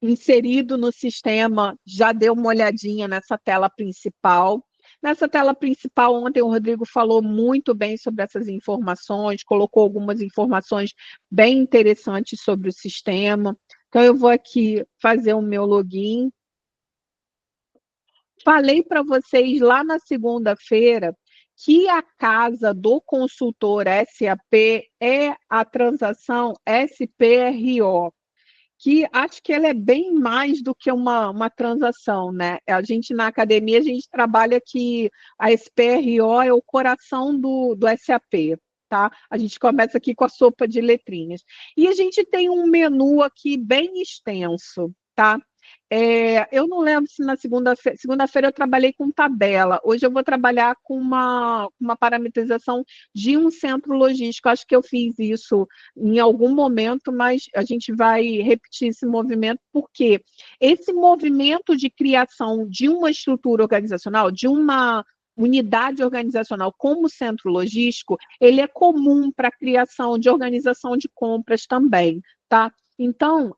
inserido no sistema já deu uma olhadinha nessa tela principal. Nessa tela principal, ontem o Rodrigo falou muito bem sobre essas informações, colocou algumas informações bem interessantes sobre o sistema. Então, eu vou aqui fazer o meu login. Falei para vocês lá na segunda-feira que a casa do consultor SAP é a transação SPRO, que acho que ela é bem mais do que uma transação, né? A gente, na academia, a gente trabalha que a SPRO é o coração do SAP, tá? A gente começa aqui com a sopa de letrinhas. E a gente tem um menu aqui bem extenso, tá? Eu não lembro se na segunda-feira eu trabalhei com tabela, hoje eu vou trabalhar com uma parametrização de um centro logístico, acho que eu fiz isso em algum momento, mas a gente vai repetir esse movimento, porque esse movimento de criação de uma estrutura organizacional, de uma unidade organizacional como centro logístico, ele é comum para a criação de organização de compras também, tá? Então,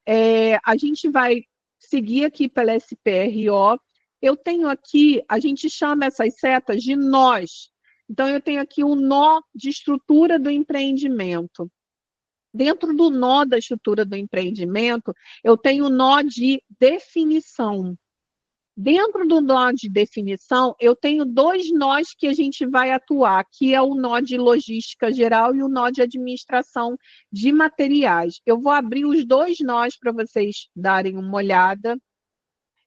a gente vai seguir aqui pela SPRO. Eu tenho aqui, a gente chama essas setas de nós. Então, eu tenho aqui um nó de estrutura do empreendimento. Dentro do nó da estrutura do empreendimento, eu tenho o nó de definição. Dentro do nó de definição, eu tenho dois nós que a gente vai atuar, que é o nó de logística geral e o nó de administração de materiais. Eu vou abrir os dois nós para vocês darem uma olhada.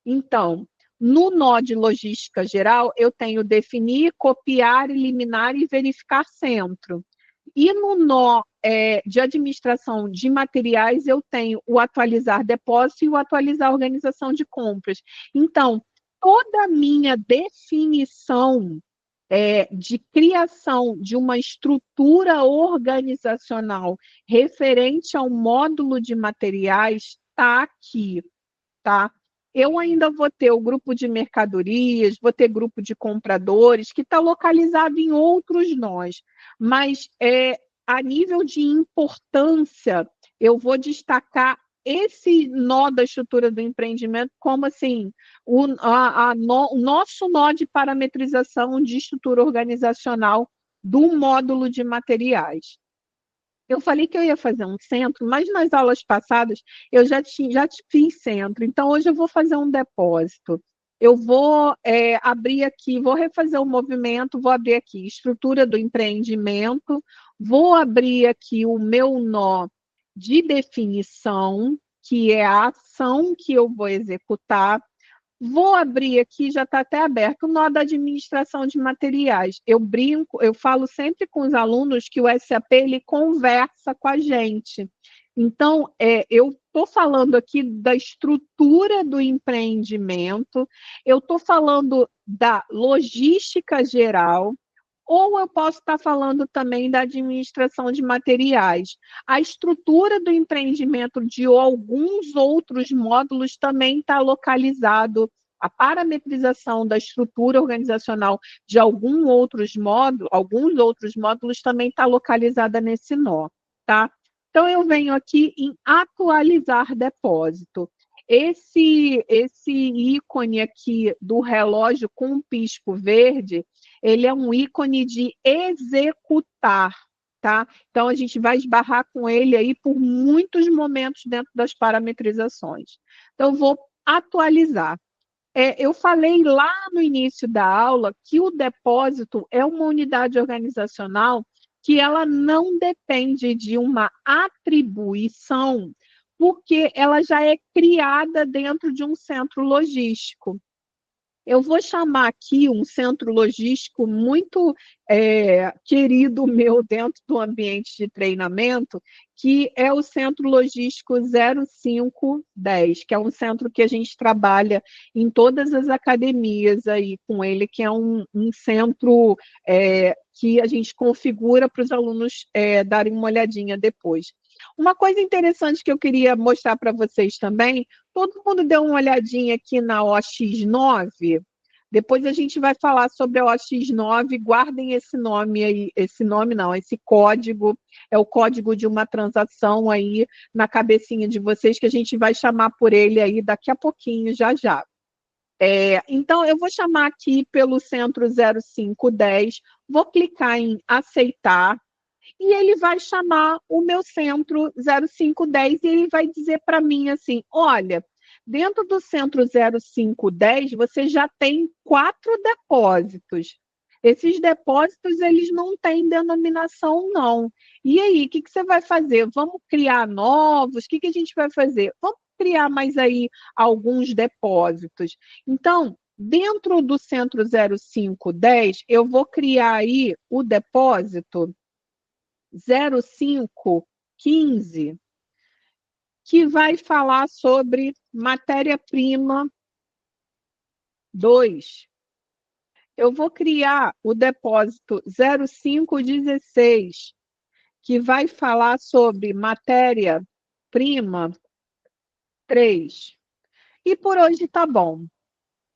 Então, no nó de logística geral, eu tenho definir, copiar, eliminar e verificar centro. E no nó de administração de materiais, eu tenho o atualizar depósito e o atualizar organização de compras. Então, toda a minha definição de criação de uma estrutura organizacional referente ao módulo de materiais está aqui, tá? Eu ainda vou ter o grupo de mercadorias, vou ter grupo de compradores, que está localizado em outros nós, mas a nível de importância, eu vou destacar esse nó da estrutura do empreendimento como assim, o nosso nó de parametrização de estrutura organizacional do módulo de materiais. Eu falei que eu ia fazer um centro, mas nas aulas passadas eu já fiz centro, então hoje eu vou fazer um depósito. Eu vou abrir aqui, vou refazer o movimento, vou abrir aqui estrutura do empreendimento, vou abrir aqui o meu nó de definição, que é a ação que eu vou executar. Vou abrir aqui, já está até aberto, o nó da administração de materiais. Eu brinco, eu falo sempre com os alunos que o SAP, ele conversa com a gente. Então, eu estou falando aqui da estrutura do empreendimento, eu estou falando da logística geral, ou eu posso estar falando também da administração de materiais. A estrutura do empreendimento de alguns outros módulos também está localizado. A parametrização da estrutura organizacional de alguns outros módulos também está localizada nesse nó, tá? Então, eu venho aqui em atualizar depósito. esse ícone aqui do relógio com o pisco verde, ele é um ícone de executar, tá? Então, a gente vai esbarrar com ele aí por muitos momentos dentro das parametrizações. Então, eu vou atualizar. Eu falei lá no início da aula que o depósito é uma unidade organizacional que ela não depende de uma atribuição, porque ela já é criada dentro de um centro logístico. Eu vou chamar aqui um centro logístico muito querido meu dentro do ambiente de treinamento, que é o Centro Logístico 0510, que é um centro que a gente trabalha em todas as academias aí com ele, que é um centro que a gente configura para os alunos darem uma olhadinha depois. Uma coisa interessante que eu queria mostrar para vocês também, todo mundo deu uma olhadinha aqui na OX9, depois a gente vai falar sobre a OX9, guardem esse nome aí, esse código, é o código de uma transação aí na cabecinha de vocês, que a gente vai chamar por ele aí daqui a pouquinho, já já. Então, eu vou chamar aqui pelo centro 0510, vou clicar em aceitar, e ele vai chamar o meu centro 0510 e ele vai dizer para mim assim, olha, dentro do centro 0510 você já tem 4 depósitos. Esses depósitos, eles não têm denominação, não. E aí, o que você vai fazer? Vamos criar novos? O que a gente vai fazer? Vamos criar mais aí alguns depósitos. Então, dentro do centro 0510, eu vou criar aí o depósito 0515, que vai falar sobre matéria-prima 2. Eu vou criar o depósito 0516, que vai falar sobre matéria-prima 3. E por hoje tá bom,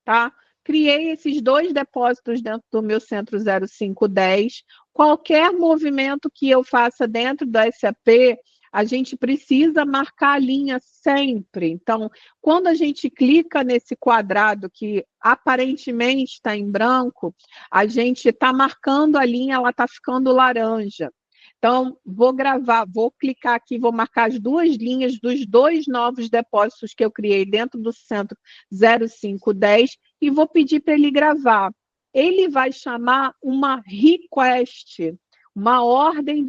tá? Criei esses 2 depósitos dentro do meu centro 0510. Qualquer movimento que eu faça dentro do SAP, a gente precisa marcar a linha sempre. Então, quando a gente clica nesse quadrado que aparentemente está em branco, a gente está marcando a linha, ela está ficando laranja. Então, vou clicar aqui, vou marcar as 2 linhas dos 2 novos depósitos que eu criei dentro do centro 0510 e vou pedir para ele gravar. Ele vai chamar uma request, uma ordem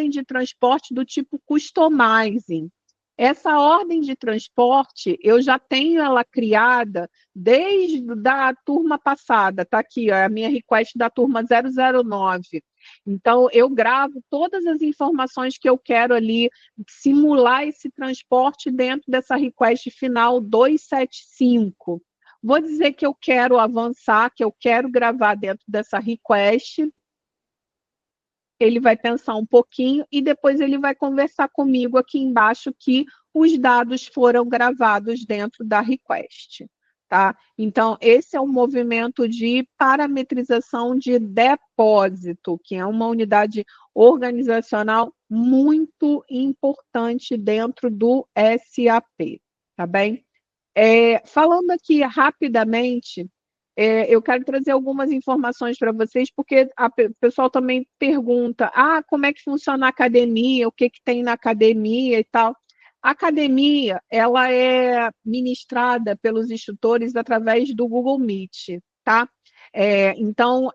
de transporte do tipo customizing. Essa ordem de transporte, eu já tenho ela criada desde a turma passada, tá aqui, ó, a minha request da turma 009. Então, eu gravo todas as informações que eu quero ali, simular esse transporte dentro dessa request final 275. Vou dizer que eu quero avançar, que eu quero gravar dentro dessa request. Ele vai pensar um pouquinho e depois ele vai conversar comigo aqui embaixo que os dados foram gravados dentro da request, tá? Então, esse é um movimento de parametrização de depósito, que é uma unidade organizacional muito importante dentro do SAP, tá bem? Falando aqui rapidamente, eu quero trazer algumas informações para vocês, porque o pessoal também pergunta, como é que funciona a academia, o que tem na academia e tal. A academia, ela é ministrada pelos instrutores através do Google Meet, tá? Então,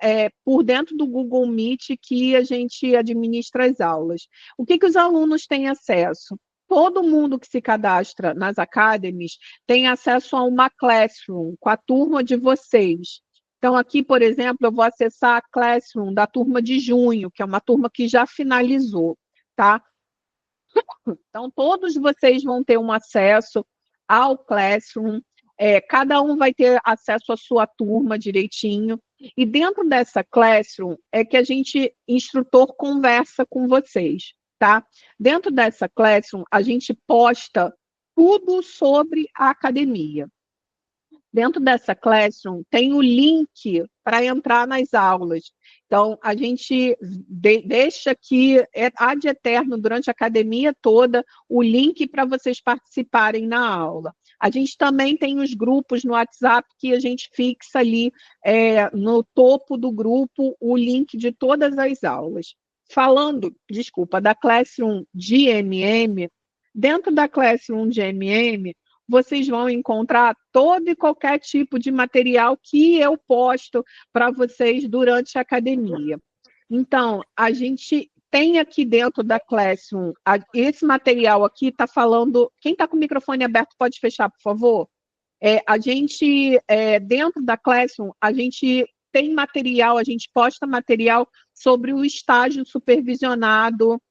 por dentro do Google Meet que a gente administra as aulas. O que os alunos têm acesso? Todo mundo que se cadastra nas academies tem acesso a uma Classroom com a turma de vocês. Então, aqui, por exemplo, eu vou acessar a Classroom da turma de junho, que é uma turma que já finalizou, tá? Então, todos vocês vão ter um acesso ao Classroom, cada um vai ter acesso à sua turma direitinho, e dentro dessa Classroom é que a gente, instrutor, conversa com vocês, tá? Dentro dessa Classroom, a gente posta tudo sobre a academia. Dentro dessa Classroom tem o link para entrar nas aulas. Então, a gente deixa aqui, ad eterno, durante a academia toda, o link para vocês participarem na aula. A gente também tem os grupos no WhatsApp que a gente fixa ali no topo do grupo o link de todas as aulas. Falando, desculpa, da Classroom de MM, dentro da Classroom de MM, vocês vão encontrar todo e qualquer tipo de material que eu posto para vocês durante a academia. Então, a gente tem aqui dentro da Classroom, esse material aqui está falando... Quem está com o microfone aberto pode fechar, por favor? Dentro da Classroom, a gente tem material, a gente posta material sobre o estágio supervisionado,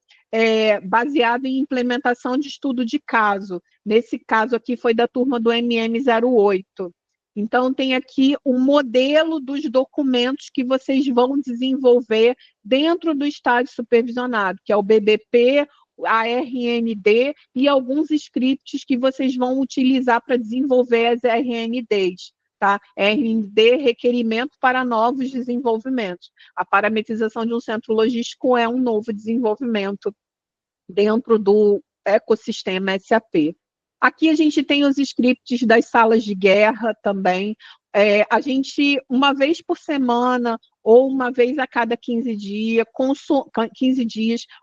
baseado em implementação de estudo de caso. Nesse caso aqui foi da turma do MM08. Então, tem aqui o modelo dos documentos que vocês vão desenvolver dentro do estágio supervisionado, que é o BBP, a RND e alguns scripts que vocês vão utilizar para desenvolver as RNDs. Tá? RND, requerimento para novos desenvolvimentos. A parametrização de um centro logístico é um novo desenvolvimento dentro do ecossistema SAP. Aqui a gente tem os scripts das salas de guerra também. A gente, uma vez por semana ou uma vez a cada 15 dias,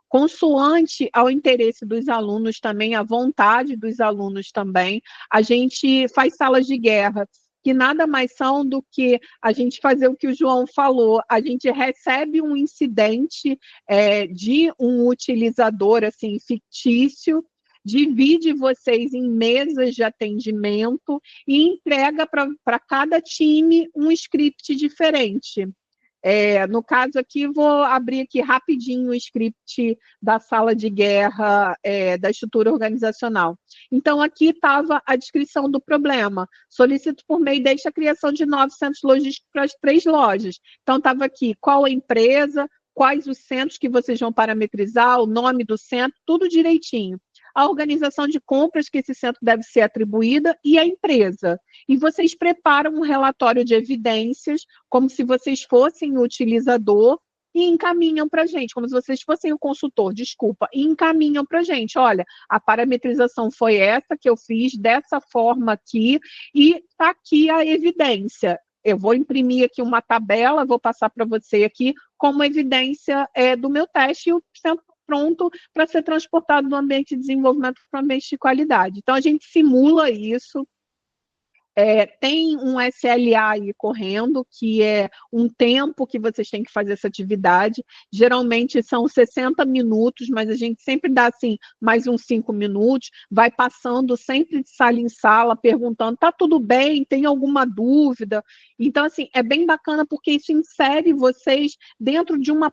consoante ao interesse dos alunos também, à vontade dos alunos também, a gente faz salas de guerra, que nada mais são do que a gente fazer o que o João falou, a gente recebe um incidente de um utilizador assim, fictício, divide vocês em mesas de atendimento e entrega para cada time um script diferente. No caso aqui, vou abrir aqui rapidinho o script da sala de guerra da estrutura organizacional. Então, aqui estava a descrição do problema. Solicito por meio deste a criação de 9 centros logísticos para as 3 lojas. Então, estava aqui qual a empresa, quais os centros que vocês vão parametrizar, o nome do centro, tudo direitinho. A organização de compras que esse centro deve ser atribuída e a empresa. E vocês preparam um relatório de evidências, como se vocês fossem o utilizador, e encaminham para a gente, como se vocês fossem o consultor, desculpa, e encaminham para a gente. Olha, a parametrização foi essa que eu fiz, dessa forma aqui, e está aqui a evidência. Eu vou imprimir aqui uma tabela, vou passar para você aqui como evidência do meu teste, e o centro pronto para ser transportado do ambiente de desenvolvimento para o ambiente de qualidade. Então, a gente simula isso. Tem um SLA aí correndo, que é um tempo que vocês têm que fazer essa atividade. Geralmente são 60 minutos, mas a gente sempre dá assim, mais uns 5 minutos, vai passando sempre de sala em sala, perguntando, tá tudo bem? Tem alguma dúvida? Então, assim, é bem bacana porque isso insere vocês dentro de uma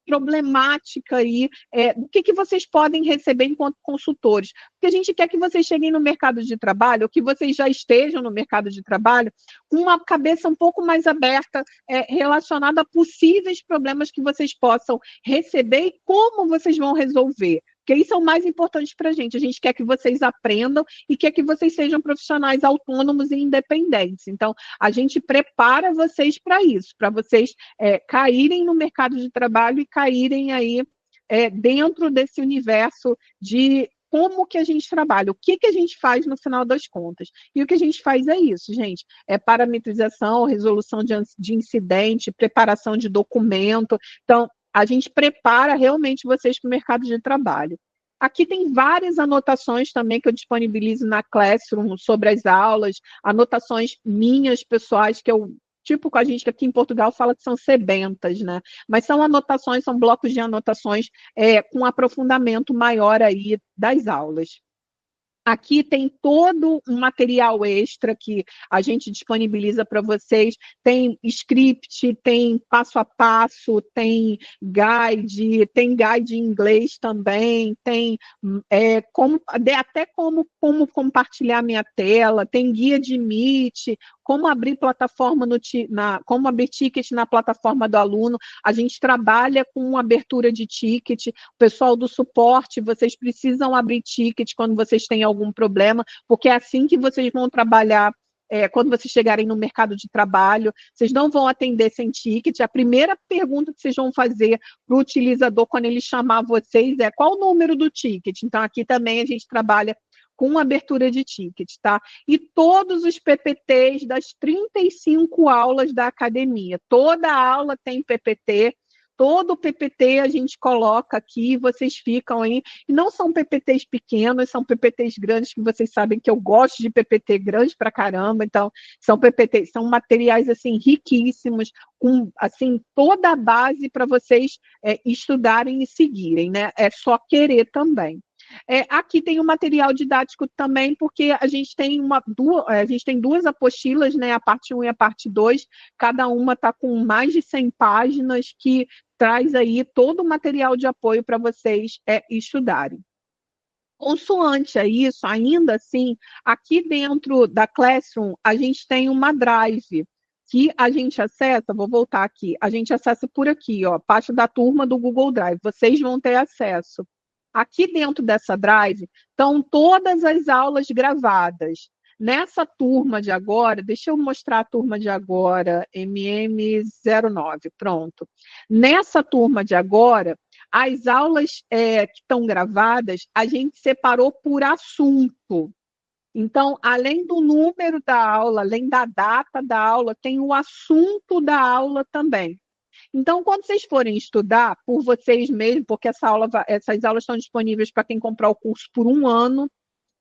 problemática aí, do que vocês podem receber enquanto consultores. Porque a gente quer que vocês cheguem no mercado de trabalho, ou que vocês já estejam no mercado de trabalho, com uma cabeça um pouco mais aberta, relacionada a possíveis problemas que vocês possam receber e como vocês vão resolver. Porque isso é o mais importante para a gente quer que vocês aprendam e quer que vocês sejam profissionais autônomos e independentes. Então, a gente prepara vocês para isso, para vocês caírem no mercado de trabalho e caírem aí dentro desse universo de como que a gente trabalha, o que a gente faz no final das contas. E o que a gente faz é isso, gente, parametrização, resolução de incidente, preparação de documento. Então, a gente prepara realmente vocês para o mercado de trabalho. Aqui tem várias anotações também que eu disponibilizo na Classroom sobre as aulas, anotações minhas, pessoais, que eu, tipo com a gente que aqui em Portugal fala que são sebentas, né? Mas são anotações, são blocos de anotações com aprofundamento maior aí das aulas. Aqui tem todo um material extra que a gente disponibiliza para vocês, tem script, tem passo a passo, tem guide em inglês também, tem até como compartilhar minha tela, tem guia de Meet, como abrir plataforma como abrir ticket na plataforma do aluno. A gente trabalha com abertura de ticket. O pessoal do suporte, vocês precisam abrir ticket quando vocês têm algum problema, porque é assim que vocês vão trabalhar quando vocês chegarem no mercado de trabalho, vocês não vão atender sem ticket. A primeira pergunta que vocês vão fazer para o utilizador quando ele chamar vocês é qual o número do ticket. Então, aqui também a gente trabalha com abertura de ticket, tá? E todos os PPTs das 35 aulas da academia. Toda aula tem PPT, todo PPT a gente coloca aqui, vocês ficam aí. E não são PPTs pequenos, são PPTs grandes, que vocês sabem que eu gosto de PPT grande pra caramba. Então, são PPTs, são materiais, assim, riquíssimos, com, assim, toda a base para vocês estudarem e seguirem, né? É só querer também. Aqui tem o material didático também, porque a gente tem duas apostilas, né, a parte 1 e a parte 2, cada uma está com mais de 100 páginas, que traz aí todo o material de apoio para vocês estudarem. Consoante a isso, ainda assim, aqui dentro da Classroom, a gente tem uma drive, que a gente acessa, vou voltar aqui, a gente acessa por aqui, ó, parte da turma do Google Drive, vocês vão ter acesso. Aqui dentro dessa drive estão todas as aulas gravadas. Nessa turma de agora, deixa eu mostrar a turma de agora, MM09, pronto. Nessa turma de agora, as aulas que estão gravadas, a gente separou por assunto. Então, além do número da aula, além da data da aula, tem o assunto da aula também. Então, quando vocês forem estudar por vocês mesmos, porque essas aulas estão disponíveis para quem comprar o curso por 1 ano,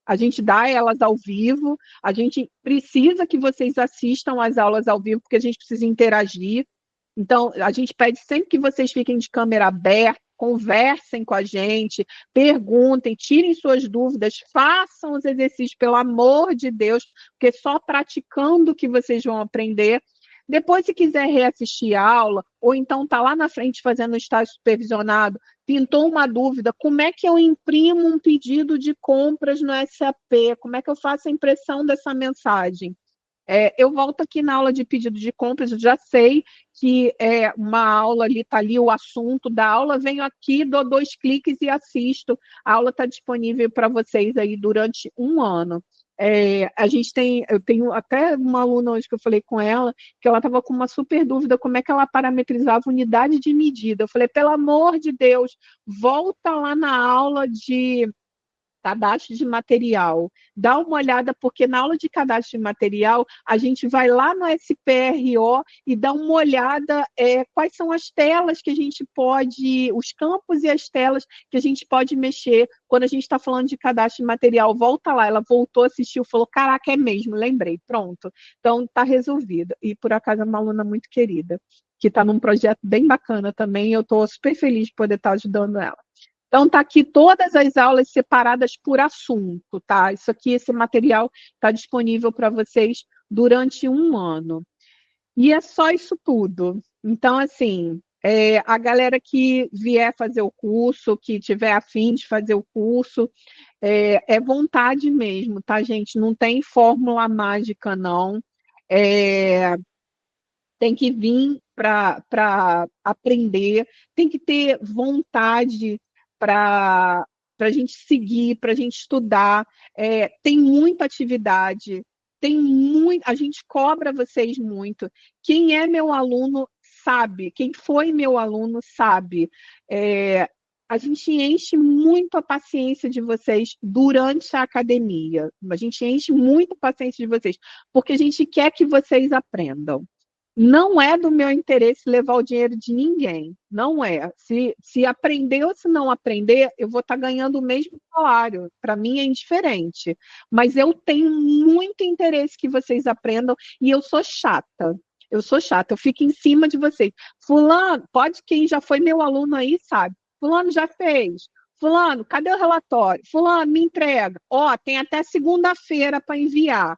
a gente dá elas ao vivo, a gente precisa que vocês assistam às aulas ao vivo, porque a gente precisa interagir. Então, a gente pede sempre que vocês fiquem de câmera aberta, conversem com a gente, perguntem, tirem suas dúvidas, façam os exercícios, pelo amor de Deus, porque só praticando que vocês vão aprender. Depois, se quiser reassistir a aula, ou então está lá na frente fazendo estágio supervisionado, pintou uma dúvida, como é que eu imprimo um pedido de compras no SAP? Como é que eu faço a impressão dessa mensagem? Eu volto aqui na aula de pedido de compras, eu já sei que uma aula ali, está ali o assunto da aula, venho aqui, dou 2 cliques e assisto. A aula está disponível para vocês aí durante 1 ano. Eu tenho até uma aluna hoje que eu falei com ela, que ela estava com uma super dúvida como é que ela parametrizava unidade de medida. Eu falei, pelo amor de Deus, volta lá na aula de cadastro de material, dá uma olhada, porque na aula de cadastro de material, a gente vai lá no SPRO e dá uma olhada quais são as telas que a gente pode, os campos e as telas que a gente pode mexer quando a gente está falando de cadastro de material. Volta lá, ela voltou, assistiu, falou, caraca, é mesmo, lembrei, pronto. Então, está resolvido. E, por acaso, é uma aluna muito querida, que está num projeto bem bacana também, e eu estou super feliz de poder estar ajudando ela. Então, está aqui todas as aulas separadas por assunto, tá? Isso aqui, esse material está disponível para vocês durante 1 ano. E é só isso tudo. Então, assim, a galera que vier fazer o curso, que tiver a fim de fazer o curso, é vontade mesmo, tá, gente? Não tem fórmula mágica, não. Tem que vir para aprender, tem que ter vontade para a gente seguir, para a gente estudar. Tem muita atividade, a gente cobra vocês muito. Quem é meu aluno sabe, quem foi meu aluno sabe. A gente enche muito a paciência de vocês durante a academia. A gente enche muito a paciência de vocês, porque a gente quer que vocês aprendam. Não é do meu interesse levar o dinheiro de ninguém, não é. Se aprender ou se não aprender, eu vou estar ganhando o mesmo salário. Para mim é indiferente. Mas eu tenho muito interesse que vocês aprendam e eu sou chata. Eu fico em cima de vocês. Fulano, quem já foi meu aluno aí sabe. Fulano já fez. Fulano, cadê o relatório? Fulano, me entrega. Tem até segunda-feira para enviar.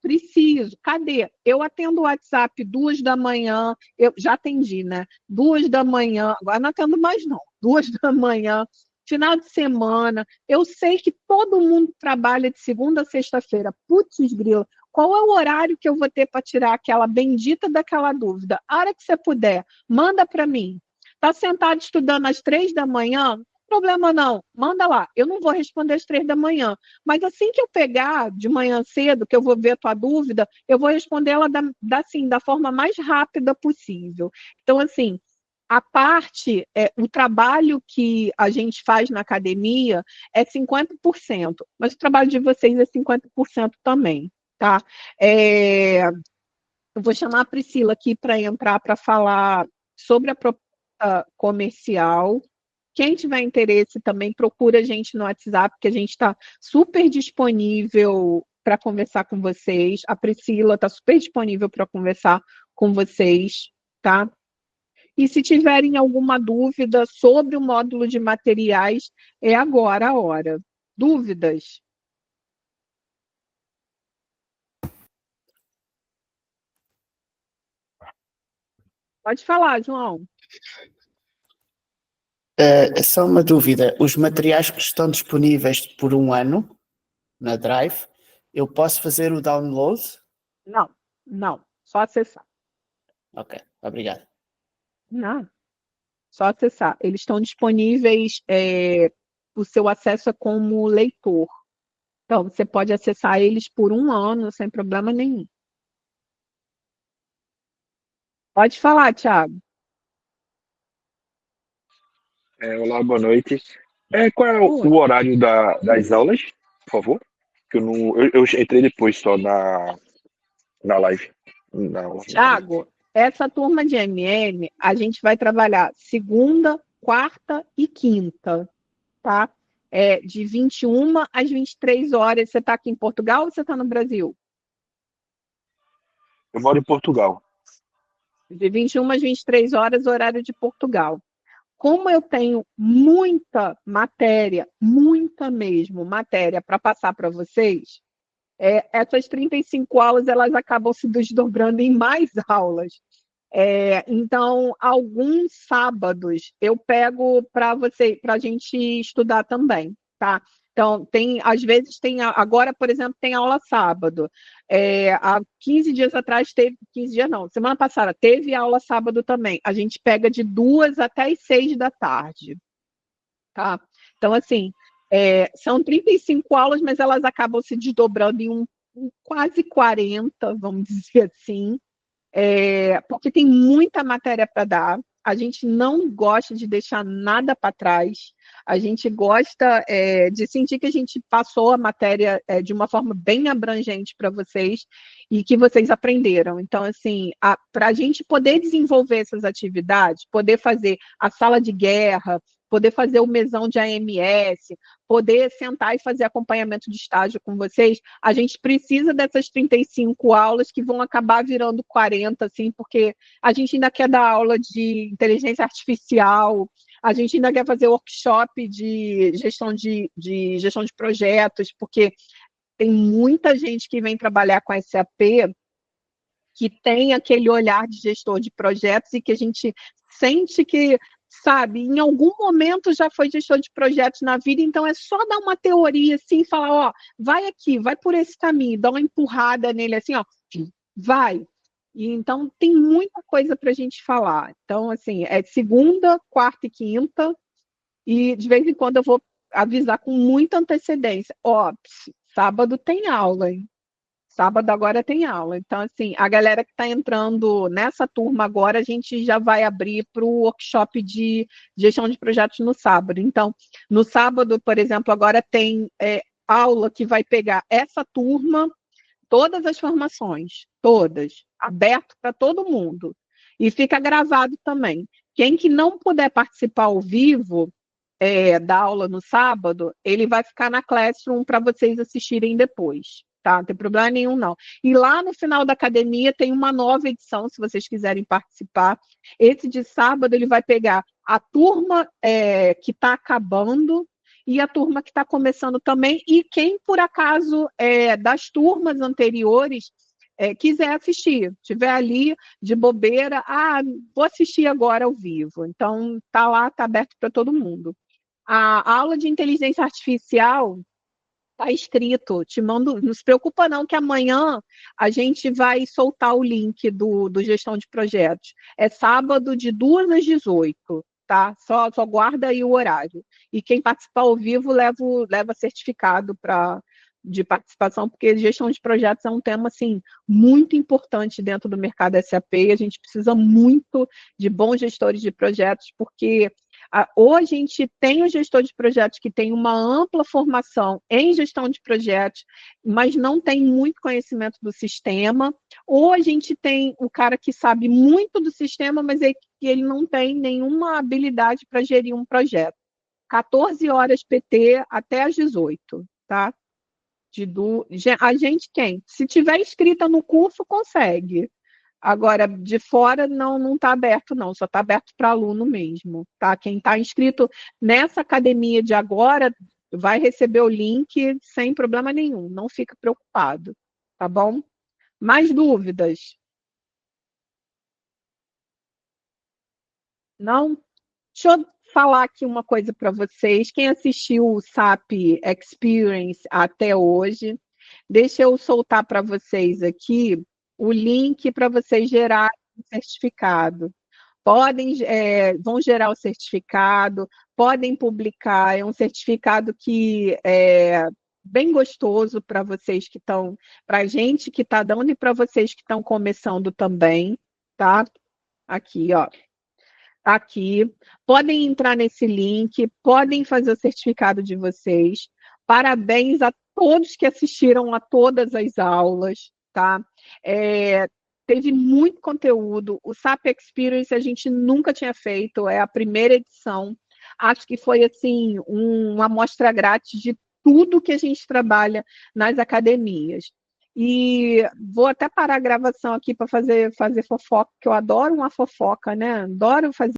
Preciso. Cadê? Eu atendo o WhatsApp 2 da manhã. Eu já atendi, né? 2 da manhã. Agora não atendo mais, não. 2 da manhã. Final de semana. Eu sei que todo mundo trabalha de segunda a sexta-feira. Putz, grilo. Qual é o horário que eu vou ter para tirar aquela bendita daquela dúvida? A hora que você puder, manda para mim. Está sentado estudando às 3 da manhã? problema não, manda lá. Eu não vou responder às 3 da manhã, mas assim que eu pegar de manhã cedo, que eu vou ver a tua dúvida, eu vou responder ela assim, da forma mais rápida possível. Então, assim, o trabalho que a gente faz na academia é 50%, mas o trabalho de vocês é 50% também, tá? Eu vou chamar a Priscila aqui para entrar para falar sobre a proposta comercial. Quem tiver interesse também, procura a gente no WhatsApp, que a gente está super disponível para conversar com vocês. A Priscila está super disponível para conversar com vocês, tá? E se tiverem alguma dúvida sobre o módulo de materiais, é agora a hora. Dúvidas? Pode falar, João. É só uma dúvida. Os materiais que estão disponíveis por um ano na Drive, eu posso fazer o download? Não. Só acessar. Ok, obrigado. Não, só acessar. Eles estão disponíveis, o seu acesso é como leitor. Então, você pode acessar eles por um ano, sem problema nenhum. Pode falar, Thiago. Olá, boa noite. Qual é Oi. o horário das aulas, por favor? Que eu não, eu entrei depois só na live. Thiago, essa turma de MM, a gente vai trabalhar segunda, quarta e quinta, tá? De 21 às 23 horas. Você está aqui em Portugal ou você está no Brasil? Eu moro em Portugal. De 21 às 23 horas, horário de Portugal. Como eu tenho muita matéria, muita mesmo matéria para passar para vocês, essas 35 aulas elas acabam se desdobrando em mais aulas. Então, alguns sábados eu pego para a gente estudar também, tá? Então, às vezes agora, por exemplo, tem aula sábado. Há 15 dias atrás 15 dias não, semana passada teve aula sábado também. A gente pega de 2 até as 6 da tarde, tá? Então, assim, são 35 aulas, mas elas acabam se desdobrando em quase 40, vamos dizer assim, porque tem muita matéria para dar. A gente não gosta de deixar nada para trás. A gente gosta de sentir que a gente passou a matéria de uma forma bem abrangente para vocês e que vocês aprenderam. Então, assim, para a gente poder desenvolver essas atividades, poder fazer a sala de guerra, poder fazer o mesão de AMS, poder sentar e fazer acompanhamento de estágio com vocês, a gente precisa dessas 35 aulas que vão acabar virando 40, assim, porque a gente ainda quer dar aula de inteligência artificial, a gente ainda quer fazer workshop de gestão gestão de projetos, porque tem muita gente que vem trabalhar com SAP que tem aquele olhar de gestor de projetos e que a gente sente que, sabe, em algum momento já foi gestor de projetos na vida, então é só dar uma teoria assim, falar, ó, vai aqui, vai por esse caminho, dá uma empurrada nele assim, ó, vai. E então tem muita coisa para a gente falar. Então, assim, é segunda, quarta e quinta, e de vez em quando eu vou avisar com muita antecedência. Ó, sábado tem aula, hein? Sábado agora tem aula. Então, assim, a galera que está entrando nessa turma agora, a gente já vai abrir para o workshop de gestão de projetos no sábado. Então, no sábado, por exemplo, agora tem aula que vai pegar essa turma, todas as formações, todas, aberto para todo mundo. E fica gravado também. Quem que não puder participar ao vivo da aula no sábado, ele vai ficar na Classroom para vocês assistirem depois. Tá? Não tem problema nenhum, não. E lá no final da academia tem uma nova edição, se vocês quiserem participar. Esse de sábado, ele vai pegar a turma que está acabando e a turma que está começando também, e quem, por acaso, das turmas anteriores, quiser assistir, estiver ali de bobeira, vou assistir agora ao vivo. Então, tá lá, tá aberto para todo mundo. A aula de inteligência artificial está escrito, te mando, não se preocupa não, que amanhã a gente vai soltar o link do gestão de projetos. É sábado de 2 às 18, tá? Só guarda aí o horário. E quem participar ao vivo leva certificado de participação, porque gestão de projetos é um tema assim muito importante dentro do mercado SAP, e a gente precisa muito de bons gestores de projetos, porque ou a gente tem um gestor de projetos que tem uma ampla formação em gestão de projetos, mas não tem muito conhecimento do sistema, ou a gente tem o cara que sabe muito do sistema, mas ele não tem nenhuma habilidade para gerir um projeto. 14 horas PT até às 18, tá? A gente quem? Se tiver inscrita no curso, consegue. Agora, de fora, não está aberto, não. Só está aberto para aluno mesmo, tá? Quem está inscrito nessa academia de agora vai receber o link sem problema nenhum. Não fica preocupado, tá bom? Mais dúvidas? Não? Deixa eu falar aqui uma coisa para vocês. Quem assistiu o SAP Experience até hoje, deixa eu soltar para vocês aqui o link para vocês gerarem o certificado. Vão gerar o certificado, podem publicar, é um certificado que é bem gostoso para vocês que estão, para a gente que está dando e para vocês que estão começando também, tá? Aqui, ó. Aqui, podem entrar nesse link, podem fazer o certificado de vocês. Parabéns a todos que assistiram a todas as aulas, tá? Teve muito conteúdo. O SAP Experience a gente nunca tinha feito, é a primeira edição. Acho que foi assim uma amostra grátis de tudo que a gente trabalha nas academias. E vou até parar a gravação aqui para fazer fofoca, que eu adoro uma fofoca, né? Adoro fazer